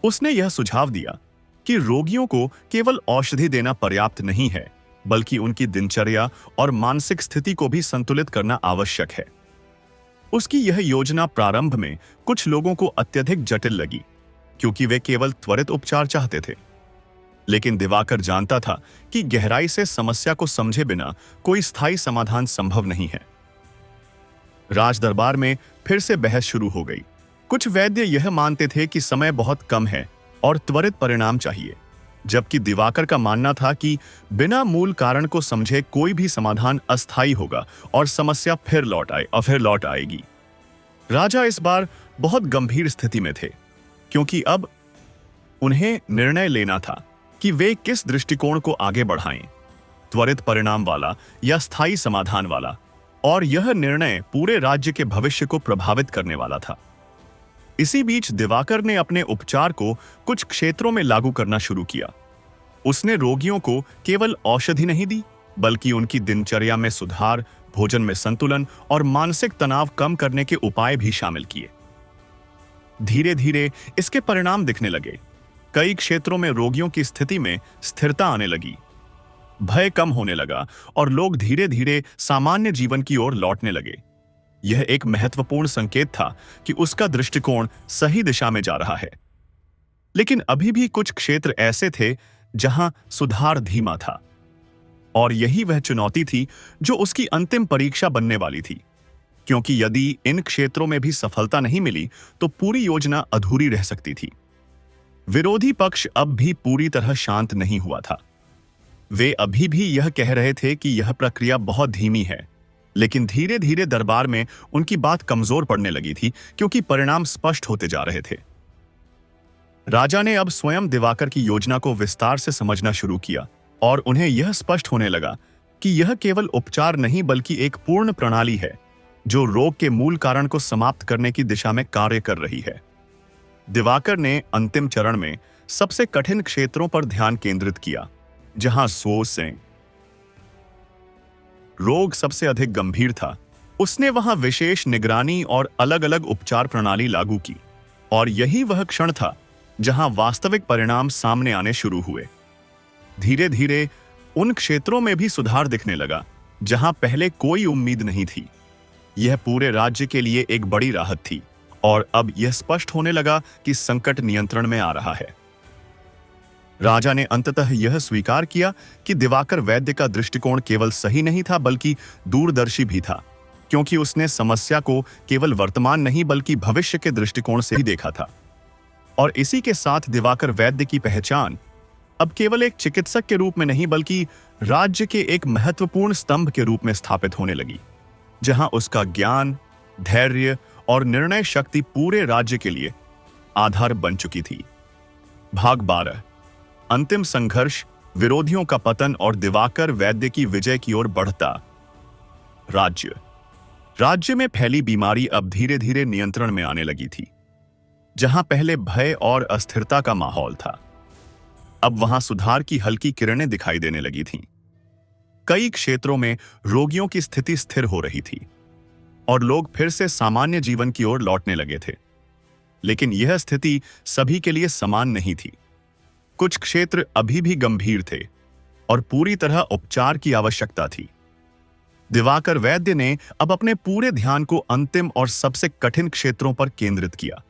उसने यह सुझाव दिया कि रोगियों को केवल औषधि देना पर्याप्त नहीं है, बल्कि उनकी दिनचर्या और मानसिक स्थिति को भी संतुलित करना आवश्यक है। उसकी यह योजना प्रारंभ में कुछ लोगों को अत्यधिक जटिल लगी, क्योंकि वे केवल त्वरित उपचार चाहते थे। लेकिन दिवाकर जानता था कि गहराई से समस्या को समझे बिना कोई स्थायी समाधान संभव नहीं है। राज दरबार में फिर से बहस शुरू हो गई। कुछ वैद्य यह मानते थे कि समय बहुत कम है और त्वरित परिणाम चाहिए, जबकि दिवाकर का मानना था कि बिना मूल कारण को समझे कोई भी समाधान अस्थायी होगा और समस्या फिर लौट आएगी। राजा इस बार बहुत गंभीर स्थिति में थे, क्योंकि अब उन्हें निर्णय लेना था कि वे किस दृष्टिकोण को आगे बढ़ाएं, त्वरित परिणाम वाला या स्थायी समाधान वाला, और यह निर्णय पूरे राज्य के भविष्य को प्रभावित करने वाला था। इसी बीच दिवाकर ने अपने उपचार को कुछ क्षेत्रों में लागू करना शुरू किया। उसने रोगियों को केवल औषधि नहीं दी, बल्कि उनकी दिनचर्या में सुधार, भोजन में संतुलन और मानसिक तनाव कम करने के उपाय भी शामिल किए। धीरे धीरे इसके परिणाम दिखने लगे। कई क्षेत्रों में रोगियों की स्थिति में स्थिरता आने लगी, भय कम होने लगा और लोग धीरे धीरे सामान्य जीवन की ओर लौटने लगे। यह एक महत्वपूर्ण संकेत था कि उसका दृष्टिकोण सही दिशा में जा रहा है। लेकिन अभी भी कुछ क्षेत्र ऐसे थे जहां सुधार धीमा था, और यही वह चुनौती थी जो उसकी अंतिम परीक्षा बनने वाली थी, क्योंकि यदि इन क्षेत्रों में भी सफलता नहीं मिली तो पूरी योजना अधूरी रह सकती थी। विरोधी पक्ष अब भी पूरी तरह शांत नहीं हुआ था। वे अभी भी यह कह रहे थे कि यह प्रक्रिया बहुत धीमी है, लेकिन धीरे धीरे दरबार में उनकी बात कमजोर पड़ने लगी थी, क्योंकि परिणाम स्पष्ट होते जा रहे थे। राजा ने अब स्वयं दिवाकर की योजना को विस्तार से समझना शुरू किया और उन्हें यह स्पष्ट होने लगा कि यह केवल उपचार नहीं बल्कि एक पूर्ण प्रणाली है जो रोग के मूल कारण को समाप्त करने की दिशा में कार्य कर रही है। दिवाकर ने अंतिम चरण में सबसे कठिन क्षेत्रों पर ध्यान केंद्रित किया, जहां सोच से रोग सबसे अधिक गंभीर था। उसने वहां विशेष निगरानी और अलग अलग उपचार प्रणाली लागू की, और यही वह क्षण था जहां वास्तविक परिणाम सामने आने शुरू हुए। धीरे धीरे उन क्षेत्रों में भी सुधार दिखने लगा जहां पहले कोई उम्मीद नहीं थी। यह पूरे राज्य के लिए एक बड़ी राहत थी, और अब यह स्पष्ट होने लगा कि संकट नियंत्रण में आ रहा है। राजा ने अंततः यह स्वीकार किया कि दिवाकर वैद्य का दृष्टिकोण केवल सही नहीं था बल्कि दूरदर्शी भी था, क्योंकि उसने समस्या को केवल वर्तमान नहीं बल्कि भविष्य के दृष्टिकोण से ही देखा था। और इसी के साथ दिवाकर वैद्य की पहचान अब केवल एक चिकित्सक के रूप में नहीं बल्कि राज्य के एक महत्वपूर्ण स्तंभ के रूप में स्थापित होने लगी, जहां उसका ज्ञान, धैर्य और निर्णय शक्ति पूरे राज्य के लिए आधार बन चुकी थी। भाग 12। अंतिम संघर्ष, विरोधियों का पतन और दिवाकर वैद्य की विजय की ओर बढ़ता राज्य में फैली बीमारी अब धीरे धीरे नियंत्रण में आने लगी थी। जहां पहले भय और अस्थिरता का माहौल था, अब वहां सुधार की हल्की किरणें दिखाई देने लगी थीं। कई क्षेत्रों में रोगियों की स्थिति स्थिर हो रही थी और लोग फिर से सामान्य जीवन की ओर लौटने लगे थे। लेकिन यह स्थिति सभी के लिए समान नहीं थी। कुछ क्षेत्र अभी भी गंभीर थे और पूरी तरह उपचार की आवश्यकता थी। दिवाकर वैद्य ने अब अपने पूरे ध्यान को अंतिम और सबसे कठिन क्षेत्रों पर केंद्रित किया,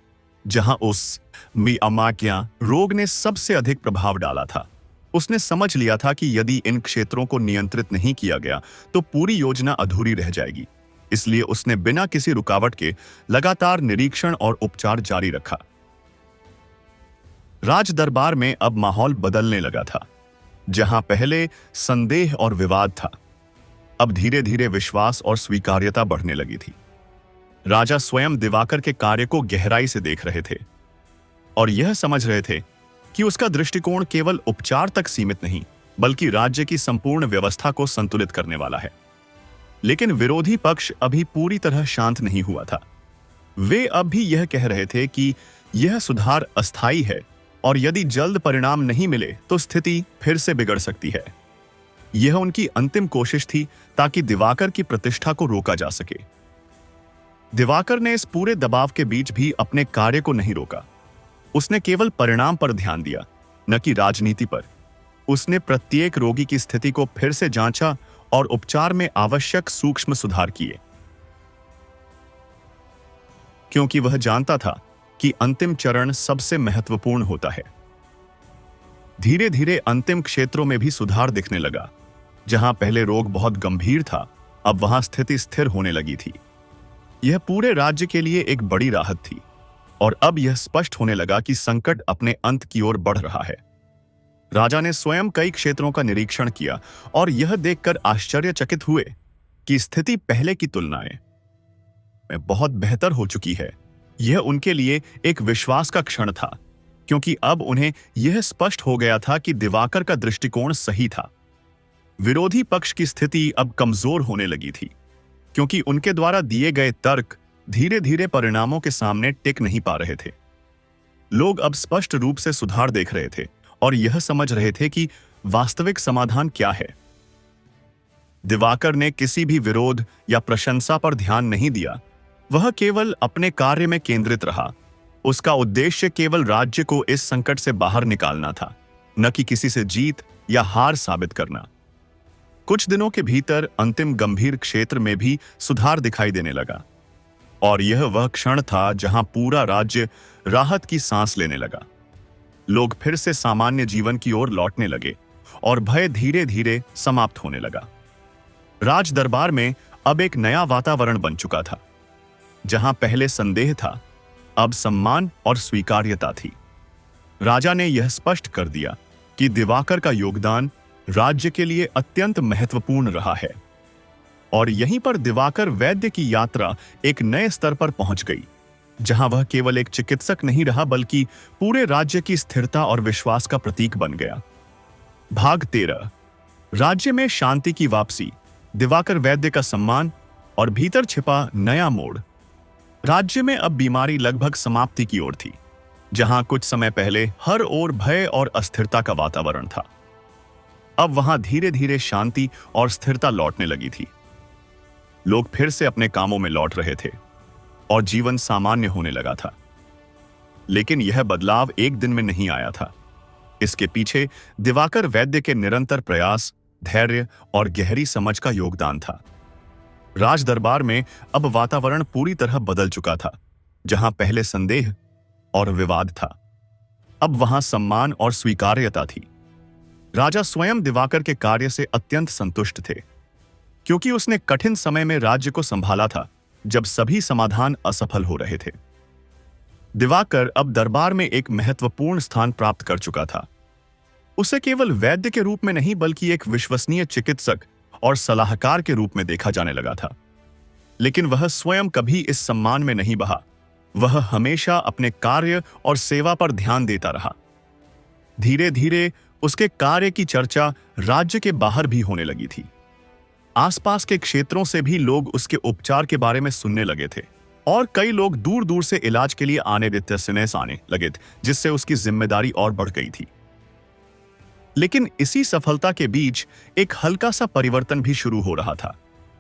जहां उस मियामाकिया रोग ने सबसे अधिक प्रभाव डाला था। उसने समझ लिया था कि यदि इन क्षेत्रों को नियंत्रित नहीं किया गया तो पूरी योजना अधूरी रह जाएगी। इसलिए उसने बिना किसी रुकावट के लगातार निरीक्षण और उपचार जारी रखा। राज दरबार में अब माहौल बदलने लगा था। जहां पहले संदेह और विवाद था, अब धीरे धीरे विश्वास और स्वीकार्यता बढ़ने लगी थी। राजा स्वयं दिवाकर के कार्य को गहराई से देख रहे थे और यह समझ रहे थे कि उसका दृष्टिकोण केवल उपचार तक सीमित नहीं बल्कि राज्य की संपूर्ण व्यवस्था को संतुलित करने वाला है। लेकिन विरोधी पक्ष अभी पूरी तरह शांत नहीं हुआ था। वे अब भी यह कह रहे थे कि यह सुधार अस्थायी है और यदि जल्द परिणाम नहीं मिले तो स्थिति फिर से बिगड़ सकती है। यह उनकी अंतिम कोशिश थी ताकि दिवाकर की प्रतिष्ठा को रोका जा सके। दिवाकर ने इस पूरे दबाव के बीच भी अपने कार्य को नहीं रोका। उसने केवल परिणाम पर ध्यान दिया, न कि राजनीति पर। उसने प्रत्येक रोगी की स्थिति को फिर से जांचा और उपचार में आवश्यक सूक्ष्म सुधार किए, क्योंकि वह जानता था कि अंतिम चरण सबसे महत्वपूर्ण होता है। धीरे धीरे अंतिम क्षेत्रों में भी सुधार दिखने लगा। जहां पहले रोग बहुत गंभीर था, अब वहां स्थिति स्थिर होने लगी थी। यह पूरे राज्य के लिए एक बड़ी राहत थी और अब यह स्पष्ट होने लगा कि संकट अपने अंत की ओर बढ़ रहा है। राजा ने स्वयं कई क्षेत्रों का निरीक्षण किया और यह देखकर आश्चर्यचकित हुए कि स्थिति पहले की तुलनाएं में बहुत बेहतर हो चुकी है। यह उनके लिए एक विश्वास का क्षण था, क्योंकि अब उन्हें यह स्पष्ट हो गया था कि दिवाकर का दृष्टिकोण सही था। विरोधी पक्ष की स्थिति अब कमजोर होने लगी थी, क्योंकि उनके द्वारा दिए गए तर्क धीरे धीरे परिणामों के सामने टिक नहीं पा रहे थे। लोग अब स्पष्ट रूप से सुधार देख रहे थे और यह समझ रहे थे कि वास्तविक समाधान क्या है। दिवाकर ने किसी भी विरोध या प्रशंसा पर ध्यान नहीं दिया। वह केवल अपने कार्य में केंद्रित रहा। उसका उद्देश्य केवल राज्य को इस संकट से बाहर निकालना था, न कि किसी से जीत या हार साबित करना। कुछ दिनों के भीतर अंतिम गंभीर क्षेत्र में भी सुधार दिखाई देने लगा और यह वह क्षण था जहां पूरा राज्य राहत की सांस लेने लगा। लोग फिर से सामान्य जीवन की ओर लौटने लगे और भय धीरे धीरे समाप्त होने लगा। राज दरबार में अब एक नया वातावरण बन चुका था। जहां पहले संदेह था, अब सम्मान और स्वीकार्यता थी। राजा ने यह स्पष्ट कर दिया कि दिवाकर का योगदान राज्य के लिए अत्यंत महत्वपूर्ण रहा है और यहीं पर दिवाकर वैद्य की यात्रा एक नए स्तर पर पहुंच गई, जहां वह केवल एक चिकित्सक नहीं रहा बल्कि पूरे राज्य की स्थिरता और विश्वास का प्रतीक बन गया। भाग 13। राज्य में शांति की वापसी, दिवाकर वैद्य का सम्मान और भीतर छिपा नया मोड़। राज्य में अब बीमारी लगभग समाप्ति की ओर थी। जहां कुछ समय पहले हर ओर भय और अस्थिरता का वातावरण था, अब वहां धीरे धीरे शांति और स्थिरता लौटने लगी थी। लोग फिर से अपने कामों में लौट रहे थे और जीवन सामान्य होने लगा था। लेकिन यह बदलाव एक दिन में नहीं आया था। इसके पीछे दिवाकर वैद्य के निरंतर प्रयास, धैर्य और गहरी समझ का योगदान था। राज दरबार में अब वातावरण पूरी तरह बदल चुका था। जहां पहले संदेह और विवाद था, अब वहां सम्मान और स्वीकार्यता थी। राजा स्वयं दिवाकर के कार्य से अत्यंत संतुष्ट थे, क्योंकि उसने कठिन समय में राज्य को संभाला था जब सभी समाधान असफल हो रहे थे। दिवाकर अब दरबार में एक महत्वपूर्ण स्थान प्राप्त कर चुका था। उसे केवल वैद्य के रूप में नहीं बल्कि एक विश्वसनीय चिकित्सक और सलाहकार के रूप में देखा जाने लगा था। लेकिन वह स्वयं कभी इस सम्मान में नहीं बहा। वह हमेशा अपने कार्य और सेवा पर ध्यान देता रहा। धीरे धीरे उसके कार्य की चर्चा राज्य के बाहर भी होने लगी थी। आसपास के क्षेत्रों से भी लोग उसके उपचार के बारे में सुनने लगे थे और कई लोग दूर दूर से इलाज के लिए आने लगे थे, जिससे उसकी जिम्मेदारी और बढ़ गई थी। लेकिन इसी सफलता के बीच एक हल्का सा परिवर्तन भी शुरू हो रहा था।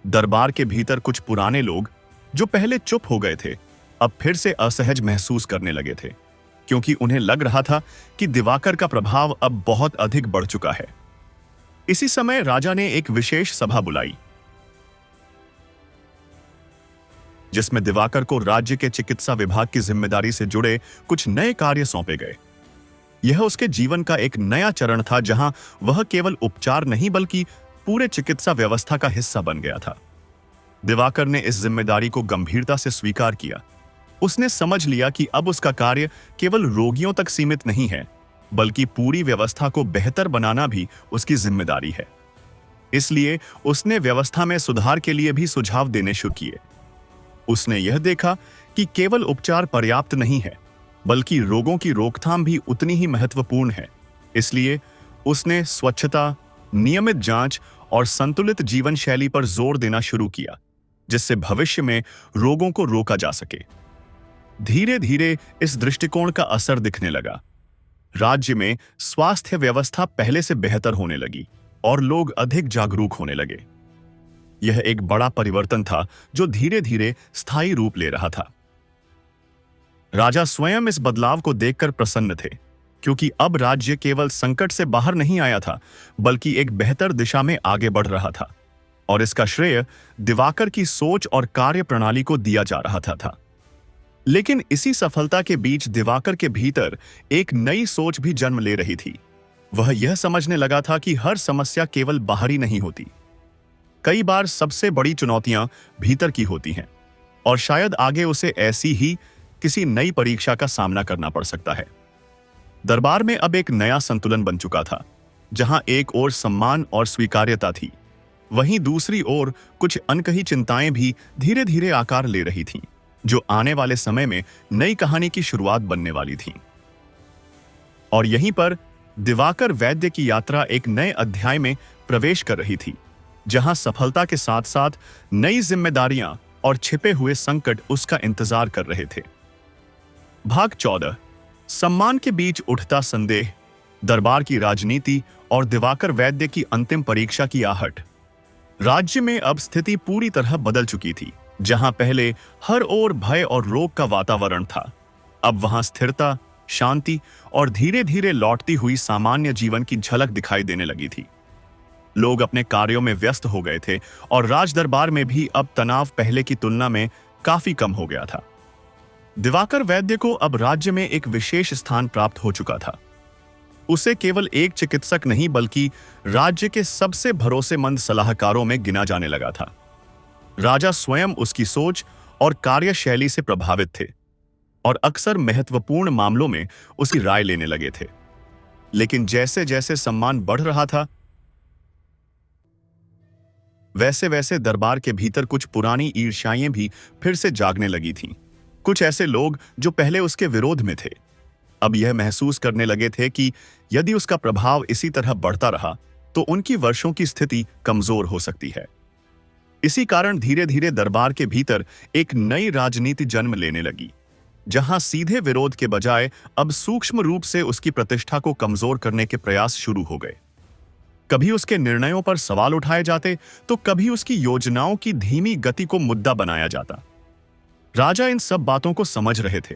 दरबार के भीतर कुछ पुराने लोग जो पहले चुप हो गए थे, अब फिर से असहज महसूस करने लगे थे, क्योंकि उन्हें लग रहा था कि दिवाकर का प्रभाव अब बहुत अधिक बढ़ चुका है। इसी समय राजा ने एक विशेष सभा बुलाई, जिसमें दिवाकर को राज्य के चिकित्सा विभाग की जिम्मेदारी से जुड़े कुछ नए कार्य सौंपे गए। यह उसके जीवन का एक नया चरण था, जहां वह केवल उपचार नहीं बल्कि पूरे चिकित्सा व्यवस्था का हिस्सा बन गया था। दिवाकर ने इस जिम्मेदारी को गंभीरता से स्वीकार किया। उसने समझ लिया कि अब उसका कार्य केवल रोगियों तक सीमित नहीं है, बल्कि पूरी व्यवस्था को बेहतर बनाना भी उसकी जिम्मेदारी है। इसलिए उसने व्यवस्था में सुधार के लिए भी सुझाव देने शुरू किए। उसने यह देखा कि केवल उपचार पर्याप्त नहीं है, बल्कि रोगों की रोकथाम भी उतनी ही महत्वपूर्ण है। इसलिए उसने स्वच्छता, नियमित जांच और संतुलित जीवन शैली पर जोर देना शुरू किया, जिससे भविष्य में रोगों को रोका जा सके। धीरे धीरे इस दृष्टिकोण का असर दिखने लगा। राज्य में स्वास्थ्य व्यवस्था पहले से बेहतर होने लगी और लोग अधिक जागरूक होने लगे। यह एक बड़ा परिवर्तन था जो धीरे धीरे स्थायी रूप ले रहा था। राजा स्वयं इस बदलाव को देखकर प्रसन्न थे, क्योंकि अब राज्य केवल संकट से बाहर नहीं आया था, बल्कि एक बेहतर दिशा में आगे बढ़ रहा था। और इसका श्रेय दिवाकर की सोच और कार्य प्रणाली को दिया जा रहा था। लेकिन इसी सफलता के बीच दिवाकर के भीतर एक नई सोच भी जन्म ले रही थी। वह यह समझने लगा था कि हर समस्या केवल बाहरी नहीं होती। कई बार सबसे बड़ी चुनौतियां भीतर की होती हैं, और शायद आगे उसे ऐसी ही किसी नई परीक्षा का सामना करना पड़ सकता है। दरबार में अब एक नया संतुलन बन चुका था, जहां एक ओर सम्मान और स्वीकार्यता थी, वहीं दूसरी ओर कुछ अनकही चिंताएं भी धीरे धीरे आकार ले रही थीं, जो आने वाले समय में नई कहानी की शुरुआत बनने वाली थीं। और यहीं पर दिवाकर वैद्य की यात्रा एक नए अध्याय में प्रवेश कर रही थी, जहां सफलता के साथ साथ नई जिम्मेदारियां और छिपे हुए संकट उसका इंतजार कर रहे थे। भाग 14। सम्मान के बीच उठता संदेह, दरबार की राजनीति और दिवाकर वैद्य की अंतिम परीक्षा की आहट। राज्य में अब स्थिति पूरी तरह बदल चुकी थी। जहां पहले हर ओर भय और रोग का वातावरण था, अब वहां स्थिरता, शांति और धीरे धीरे लौटती हुई सामान्य जीवन की झलक दिखाई देने लगी थी। लोग अपने कार्यों में व्यस्त हो गए थे और राज दरबार में भी अब तनाव पहले की तुलना में काफी कम हो गया था। दिवाकर वैद्य को अब राज्य में एक विशेष स्थान प्राप्त हो चुका था। उसे केवल एक चिकित्सक नहीं बल्कि राज्य के सबसे भरोसेमंद सलाहकारों में गिना जाने लगा था। राजा स्वयं उसकी सोच और कार्यशैली से प्रभावित थे और अक्सर महत्वपूर्ण मामलों में उसकी राय लेने लगे थे। लेकिन जैसे जैसे सम्मान बढ़ रहा था, वैसे वैसे दरबार के भीतर कुछ पुरानी ईर्ष्याएं भी फिर से जागने लगी थीं। कुछ ऐसे लोग जो पहले उसके विरोध में थे, अब यह महसूस करने लगे थे कि यदि उसका प्रभाव इसी तरह बढ़ता रहा तो उनकी वर्षों की स्थिति कमजोर हो सकती है। इसी कारण धीरे धीरे दरबार के भीतर एक नई राजनीति जन्म लेने लगी, जहां सीधे विरोध के बजाय अब सूक्ष्म रूप से उसकी प्रतिष्ठा को कमजोर करने के प्रयास शुरू हो गए। कभी उसके निर्णयों पर सवाल उठाए जाते तो कभी उसकी योजनाओं की धीमी गति को मुद्दा बनाया जाता। राजा इन सब बातों को समझ रहे थे,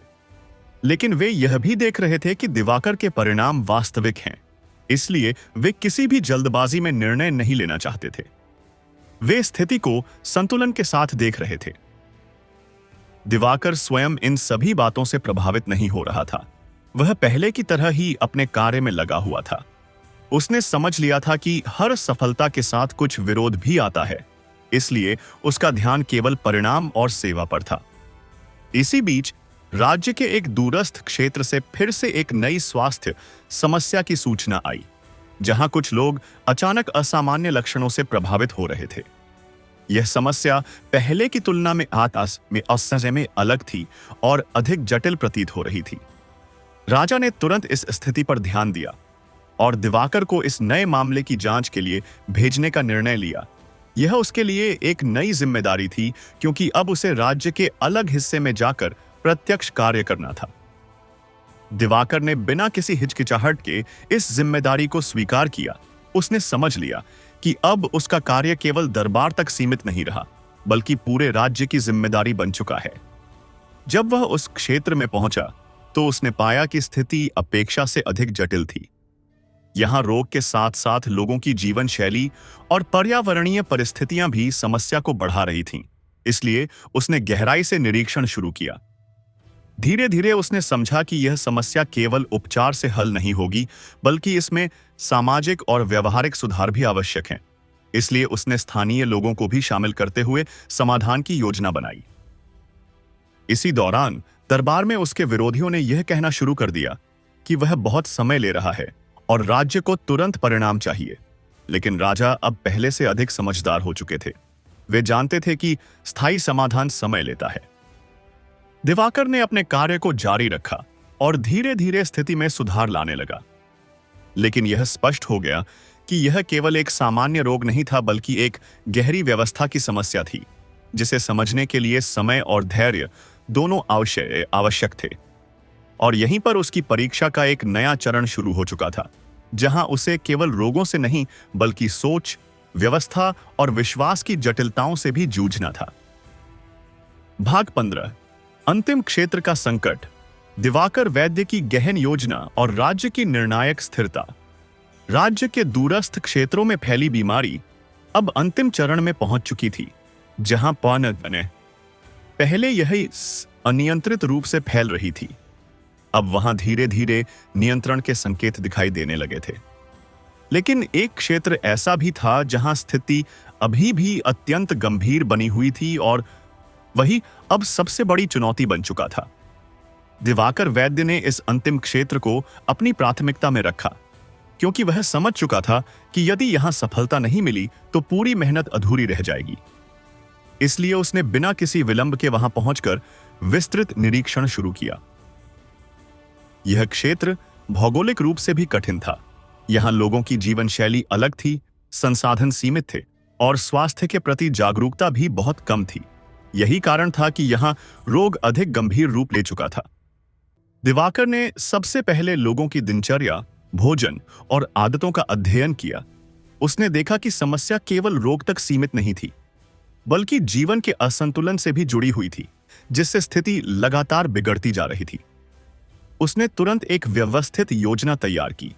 लेकिन वे यह भी देख रहे थे कि दिवाकर के परिणाम वास्तविक हैं। इसलिए वे किसी भी जल्दबाजी में निर्णय नहीं लेना चाहते थे। वे स्थिति को संतुलन के साथ देख रहे थे। दिवाकर स्वयं इन सभी बातों से प्रभावित नहीं हो रहा था। वह पहले की तरह ही अपने कार्य में लगा हुआ था। उसने समझ लिया था कि हर सफलता के साथ कुछ विरोध भी आता है, इसलिए उसका ध्यान केवल परिणाम और सेवा पर था। इसी बीच राज्य के एक दूरस्थ क्षेत्र से फिर से एक नई स्वास्थ्य समस्या की सूचना आई, जहां कुछ लोग अचानक असामान्य लक्षणों से प्रभावित हो रहे थे। यह समस्या पहले की तुलना में असहज में अलग थी और अधिक जटिल प्रतीत हो रही थी। राजा ने तुरंत इस स्थिति पर ध्यान दिया और दिवाकर को इस नए मामले की जांच के लिए भेजने का निर्णय लिया। यह उसके लिए एक नई जिम्मेदारी थी, क्योंकि अब उसे राज्य के अलग हिस्से में जाकर प्रत्यक्ष कार्य करना था। दिवाकर ने बिना किसी हिचकिचाहट के इस जिम्मेदारी को स्वीकार किया। उसने समझ लिया कि अब उसका कार्य केवल दरबार तक सीमित नहीं रहा, बल्कि पूरे राज्य की जिम्मेदारी बन चुका है। जब वह उस क्षेत्र में पहुंचा तो उसने पाया कि स्थिति अपेक्षा से अधिक जटिल थी। यहां रोग के साथ साथ लोगों की जीवन शैली और पर्यावरणीय परिस्थितियां भी समस्या को बढ़ा रही थीं। इसलिए उसने गहराई से निरीक्षण शुरू किया। धीरे धीरे उसने समझा कि यह समस्या केवल उपचार से हल नहीं होगी, बल्कि इसमें सामाजिक और व्यवहारिक सुधार भी आवश्यक हैं। इसलिए उसने स्थानीय लोगों को भी शामिल करते हुए समाधान की योजना बनाई। इसी दौरान दरबार में उसके विरोधियों ने यह कहना शुरू कर दिया कि वह बहुत समय ले रहा है और राज्य को तुरंत परिणाम चाहिए। लेकिन राजा अब पहले से अधिक समझदार हो चुके थे। वे जानते थे कि स्थायी समाधान समय लेता है। दिवाकर ने अपने कार्य को जारी रखा और धीरे धीरे स्थिति में सुधार लाने लगा। लेकिन यह स्पष्ट हो गया कि यह केवल एक सामान्य रोग नहीं था, बल्कि एक गहरी व्यवस्था की समस्या थी, जिसे समझने के लिए समय और धैर्य दोनों आवश्यक थे। और यहीं पर उसकी परीक्षा का एक नया चरण शुरू हो चुका था, जहां उसे केवल रोगों से नहीं, बल्कि सोच, व्यवस्था और विश्वास की जटिलताओं से भी जूझना था। भाग 15, अंतिम क्षेत्र का संकट। दिवाकर वैद्य की गहन योजना और राज्य की निर्णायक स्थिरता। राज्य के दूरस्थ क्षेत्रों में फैली बीमारी अब अंतिम चरण में पहुंच चुकी थी, जहां पहले यह अनियंत्रित रूप से फैल रही थी। अब वहां धीरे धीरे नियंत्रण के संकेत दिखाई देने लगे थे। लेकिन एक क्षेत्र ऐसा भी था जहां स्थिति अभी भी अत्यंत गंभीर बनी हुई थी, और वही अब सबसे बड़ी चुनौती बन चुका था। दिवाकर वैद्य ने इस अंतिम क्षेत्र को अपनी प्राथमिकता में रखा, क्योंकि वह समझ चुका था कि यदि यहां सफलता नहीं मिली तो पूरी मेहनत अधूरी रह जाएगी। इसलिए उसने बिना किसी विलंब के वहां पहुंचकर विस्तृत निरीक्षण शुरू किया। यह क्षेत्र भौगोलिक रूप से भी कठिन था। यहां लोगों की जीवन शैली अलग थी, संसाधन सीमित थे और स्वास्थ्य के प्रति जागरूकता भी बहुत कम थी। यही कारण था कि यहां रोग अधिक गंभीर रूप ले चुका था। दिवाकर ने सबसे पहले लोगों की दिनचर्या, भोजन और आदतों का अध्ययन किया। उसने देखा कि समस्या केवल रोग तक सीमित नहीं थी, बल्कि जीवन के असंतुलन से भी जुड़ी हुई थी, जिससे स्थिति लगातार बिगड़ती जा रही थी। उसने तुरंत एक व्यवस्थित योजना तैयार की,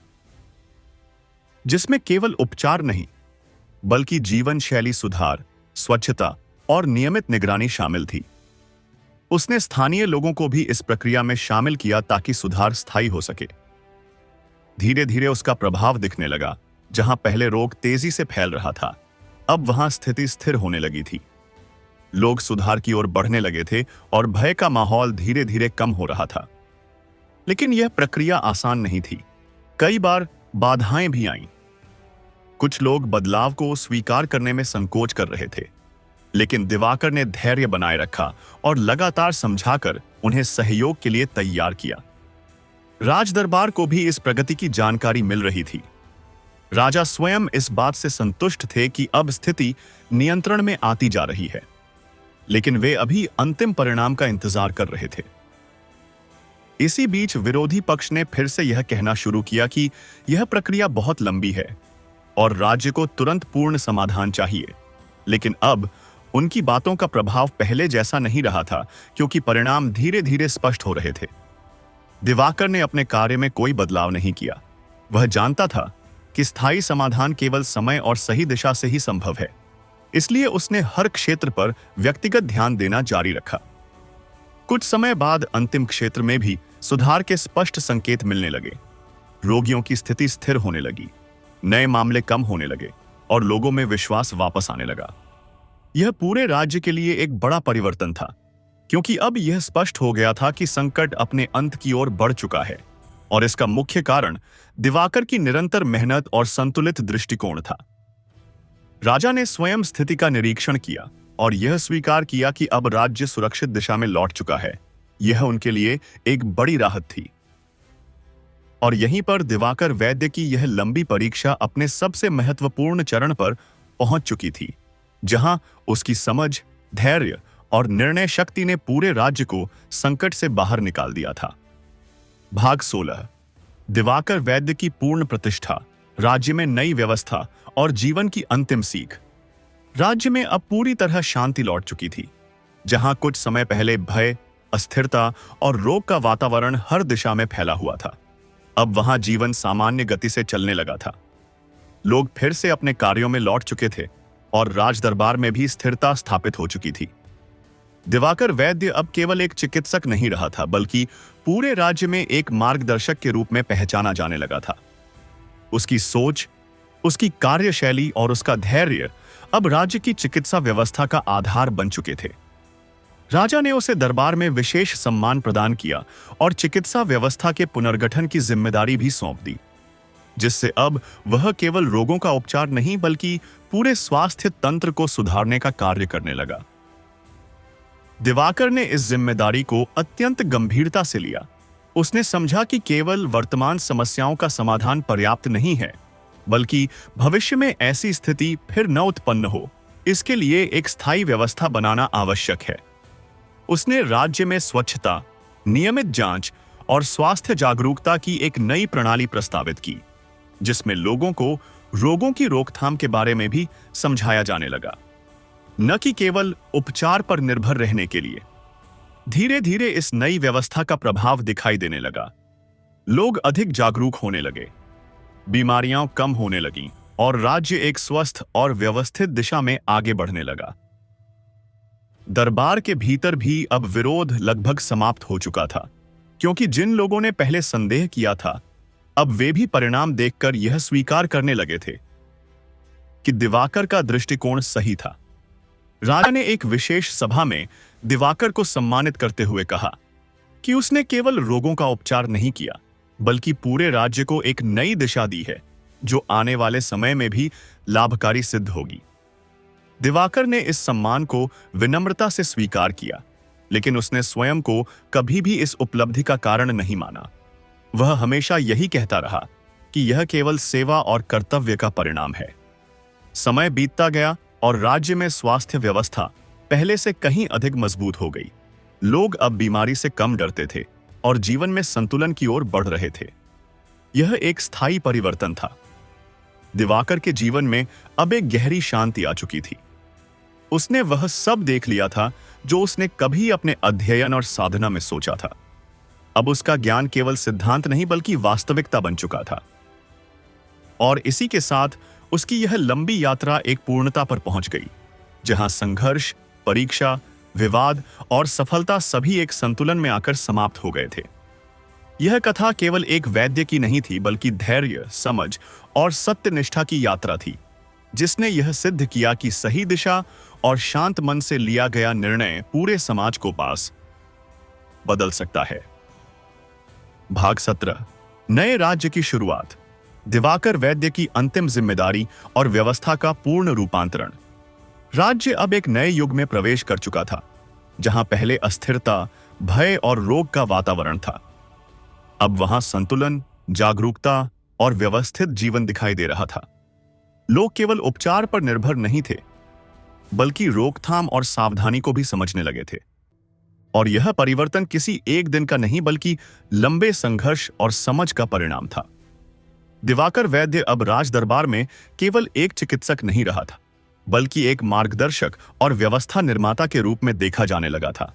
जिसमें केवल उपचार नहीं, बल्कि जीवन शैली सुधार, स्वच्छता और नियमित निगरानी शामिल थी। उसने स्थानीय लोगों को भी इस प्रक्रिया में शामिल किया ताकि सुधार स्थायी हो सके। धीरे धीरे उसका प्रभाव दिखने लगा। जहां पहले रोग तेजी से फैल रहा था, अब वहां स्थिति स्थिर होने लगी थी। लोग सुधार की ओर बढ़ने लगे थे और भय का माहौल धीरे धीरे कम हो रहा था। लेकिन यह प्रक्रिया आसान नहीं थी। कई बार बाधाएं भी आईं। कुछ लोग बदलाव को स्वीकार करने में संकोच कर रहे थे, लेकिन दिवाकर ने धैर्य बनाए रखा और लगातार समझाकर उन्हें सहयोग के लिए तैयार किया। राजदरबार को भी इस प्रगति की जानकारी मिल रही थी। राजा स्वयं इस बात से संतुष्ट थे कि अब स्थिति नियंत्रण में आती जा रही है, लेकिन वे अभी अंतिम परिणाम का इंतजार कर रहे थे। इसी बीच विरोधी पक्ष ने फिर से यह कहना शुरू किया कि यह प्रक्रिया बहुत लंबी है और राज्य को तुरंत पूर्ण समाधान चाहिए। लेकिन अब उनकी बातों का प्रभाव पहले जैसा नहीं रहा था, क्योंकि परिणाम धीरे धीरे स्पष्ट हो रहे थे। दिवाकर ने अपने कार्य में कोई बदलाव नहीं किया। वह जानता था कि स्थायी समाधान केवल समय और सही दिशा से ही संभव है। इसलिए उसने हर क्षेत्र पर व्यक्तिगत ध्यान देना जारी रखा। कुछ समय बाद अंतिम क्षेत्र में भी सुधार के स्पष्ट संकेत मिलने लगे। रोगियों की स्थिति स्थिर होने लगी, नए मामले कम होने लगे और लोगों में विश्वास वापस आने लगा। यह पूरे राज्य के लिए एक बड़ा परिवर्तन था, क्योंकि अब यह स्पष्ट हो गया था कि संकट अपने अंत की ओर बढ़ चुका है और इसका मुख्य कारण दिवाकर की निरंतर मेहनत और संतुलित दृष्टिकोण था। राजा ने स्वयं स्थिति का निरीक्षण किया और यह स्वीकार किया कि अब राज्य सुरक्षित दिशा में लौट चुका है। यह उनके लिए एक बड़ी राहत थी। और यहीं पर दिवाकर वैद्य की यह लंबी परीक्षा अपने सबसे महत्वपूर्ण चरण पर पहुंच चुकी थी, जहां उसकी समझ, धैर्य और निर्णय शक्ति ने पूरे राज्य को संकट से बाहर निकाल दिया था। भाग 16। दिवाकर वैद्य की पूर्ण प्रतिष्ठा, राज्य में नई व्यवस्था और जीवन की अंतिम सीख। राज्य में अब पूरी तरह शांति लौट चुकी थी। जहां कुछ समय पहले भय, अस्थिरता और रोग का वातावरण हर दिशा में फैला हुआ था, अब वहां जीवन सामान्य गति से चलने लगा था। लोग फिर से अपने कार्यों में लौट चुके थे और राज दरबार में भी स्थिरता स्थापित हो चुकी थी। दिवाकर वैद्य अब केवल एक चिकित्सक नहीं रहा था, बल्कि पूरे राज्य में एक मार्गदर्शक के रूप में पहचाना जाने लगा था। उसकी सोच, उसकी कार्यशैली और उसका धैर्य अब राज्य की चिकित्सा व्यवस्था का आधार बन चुके थे। राजा ने उसे दरबार में विशेष सम्मान प्रदान किया और चिकित्सा व्यवस्था के पुनर्गठन की जिम्मेदारी भी सौंप दी, जिससे अब वह केवल रोगों का उपचार नहीं बल्कि पूरे स्वास्थ्य तंत्र को सुधारने का कार्य करने लगा। दिवाकर ने इस जिम्मेदारी को अत्यंत गंभीरता से लिया। उसने समझा कि केवल वर्तमान समस्याओं का समाधान पर्याप्त नहीं है, बल्कि भविष्य में ऐसी स्थिति फिर न उत्पन्न हो, इसके लिए एक स्थायी व्यवस्था बनाना आवश्यक है। उसने राज्य में स्वच्छता, नियमित जांच और स्वास्थ्य जागरूकता की एक नई प्रणाली प्रस्तावित की, जिसमें लोगों को रोगों की रोकथाम के बारे में भी समझाया जाने लगा, न कि केवल उपचार पर निर्भर रहने के लिए। धीरे धीरे इस नई व्यवस्था का प्रभाव दिखाई देने लगा। लोग अधिक जागरूक होने लगे, बीमारियां कम होने लगीं और राज्य एक स्वस्थ और व्यवस्थित दिशा में आगे बढ़ने लगा। दरबार के भीतर भी अब विरोध लगभग समाप्त हो चुका था, क्योंकि जिन लोगों ने पहले संदेह किया था, अब वे भी परिणाम देखकर यह स्वीकार करने लगे थे कि दिवाकर का दृष्टिकोण सही था। राजा ने एक विशेष सभा में दिवाकर को सम्मानित करते हुए कहा कि उसने केवल रोगों का उपचार नहीं किया, बल्कि पूरे राज्य को एक नई दिशा दी है, जो आने वाले समय में भी लाभकारी सिद्ध होगी। दिवाकर ने इस सम्मान को विनम्रता से स्वीकार किया, लेकिन उसने स्वयं को कभी भी इस उपलब्धि का कारण नहीं माना। वह हमेशा यही कहता रहा कि यह केवल सेवा और कर्तव्य का परिणाम है। समय बीतता गया और राज्य में स्वास्थ्य व्यवस्था पहले से कहीं अधिक मजबूत हो गई। लोग अब बीमारी से कम डरते थे और जीवन में संतुलन की ओर बढ़ रहे थे। यह एक स्थायी परिवर्तन था। दिवाकर के जीवन में अब एक गहरी शांति आ चुकी थी। उसने वह सब देख लिया था जो उसने कभी अपने अध्ययन और साधना में सोचा था। अब उसका ज्ञान केवल सिद्धांत नहीं बल्कि वास्तविकता बन चुका था। और इसी के साथ उसकी यह लंबी यात्रा एक पूर्णता पर पहुंच गई, जहां संघर्ष, परीक्षा, विवाद और सफलता सभी एक संतुलन में आकर समाप्त हो गए थे। यह कथा केवल एक वैद्य की नहीं थी, बल्कि धैर्य, समझ और सत्यनिष्ठा की यात्रा थी, जिसने यह सिद्ध किया कि सही दिशा और शांत मन से लिया गया निर्णय पूरे समाज को पास बदल सकता है। भाग 17। नए राज्य की शुरुआत। दिवाकर वैद्य की अंतिम जिम्मेदारी और व्यवस्था का पूर्ण रूपांतरण। राज्य अब एक नए युग में प्रवेश कर चुका था, जहां पहले अस्थिरता, भय और रोग का वातावरण था। अब वहां संतुलन, जागरूकता और व्यवस्थित जीवन दिखाई दे रहा था। लोग केवल उपचार पर निर्भर नहीं थे, बल्कि रोकथाम और सावधानी को भी समझने लगे थे। और यह परिवर्तन किसी एक दिन का नहीं बल्कि लंबे संघर्ष और समझ का परिणाम था। दिवाकर वैद्य अब राज दरबार में केवल एक चिकित्सक नहीं रहा था, बल्कि एक मार्गदर्शक और व्यवस्था निर्माता के रूप में देखा जाने लगा था।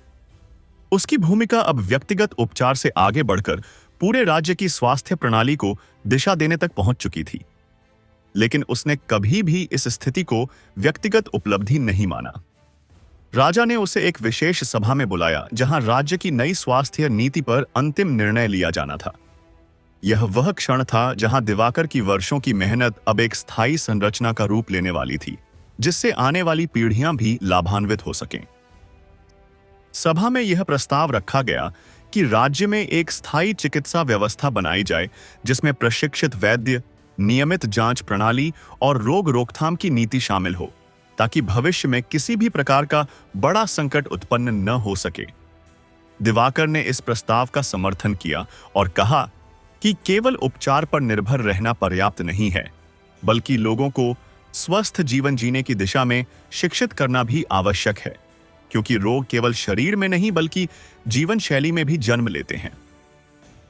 उसकी भूमिका अब व्यक्तिगत उपचार से आगे बढ़कर पूरे राज्य की स्वास्थ्य प्रणाली को दिशा देने तक पहुंच चुकी थी। लेकिन उसने कभी भी इस स्थिति को व्यक्तिगत उपलब्धि नहीं माना। राजा ने उसे एक विशेष सभा में बुलाया, जहां राज्य की नई स्वास्थ्य नीति पर अंतिम निर्णय लिया जाना था। यह वह क्षण था जहां दिवाकर की वर्षों की मेहनत अब एक स्थायी संरचना का रूप लेने वाली थी, जिससे आने वाली पीढ़ियां भी लाभान्वित हो सकें। सभा में यह प्रस्ताव रखा गया कि राज्य में एक स्थायी चिकित्सा व्यवस्था बनाई जाए जिसमें प्रशिक्षित वैद्य, नियमित जांच प्रणाली और रोग रोकथाम की नीति शामिल हो, ताकि भविष्य में किसी भी प्रकार का बड़ा संकट उत्पन्न न हो सके। दिवाकर ने इस प्रस्ताव का समर्थन किया और कहा कि केवल उपचार पर निर्भर रहना पर्याप्त नहीं है, बल्कि लोगों को स्वस्थ जीवन जीने की दिशा में शिक्षित करना भी आवश्यक है, क्योंकि रोग केवल शरीर में नहीं बल्कि जीवन शैली में भी जन्म लेते हैं।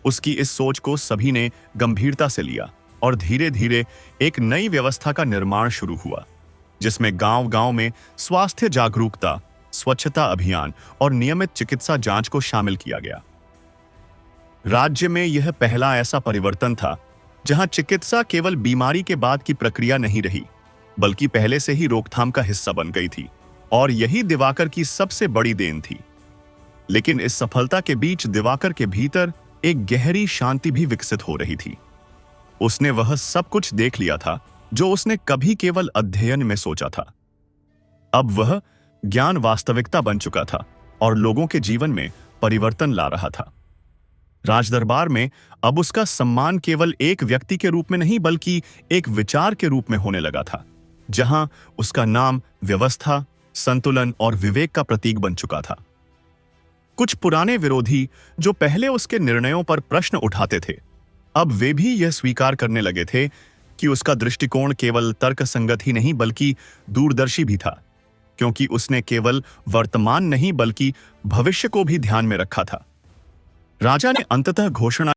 उसकी इस सोच को सभी ने गंभीरता से लिया और धीरे धीरे एक नई व्यवस्था का निर्माण शुरू हुआ, जिसमें गांव-गांव में स्वास्थ्य जागरूकता, स्वच्छता अभियान और नियमित चिकित्सा जांच को शामिल किया गया। राज्य में यह पहला ऐसा परिवर्तन था जहां चिकित्सा केवल बीमारी के बाद की प्रक्रिया नहीं रही, बल्कि पहले से ही रोकथाम का हिस्सा बन गई थी, और यही दिवाकर की सबसे बड़ी देन थी। लेकिन इस सफलता के बीच दिवाकर के भीतर एक गहरी शांति भी विकसित हो रही थी। उसने वह सब कुछ देख लिया था जो उसने कभी केवल अध्ययन में सोचा था। अब वह ज्ञान वास्तविकता बन चुका था और लोगों के जीवन में परिवर्तन ला रहा था। राजदरबार में अब उसका सम्मान केवल एक व्यक्ति के रूप में नहीं बल्कि एक विचार के रूप में होने लगा था, जहां उसका नाम व्यवस्था, संतुलन और विवेक का प्रतीक बन चुका था। कुछ पुराने विरोधी जो पहले उसके निर्णयों पर प्रश्न उठाते थे, अब वे भी यह स्वीकार करने लगे थे कि उसका दृष्टिकोण केवल तर्कसंगत ही नहीं बल्कि दूरदर्शी भी था, क्योंकि उसने केवल वर्तमान नहीं बल्कि भविष्य को भी ध्यान में रखा था। राजा ने अंततः घोषणा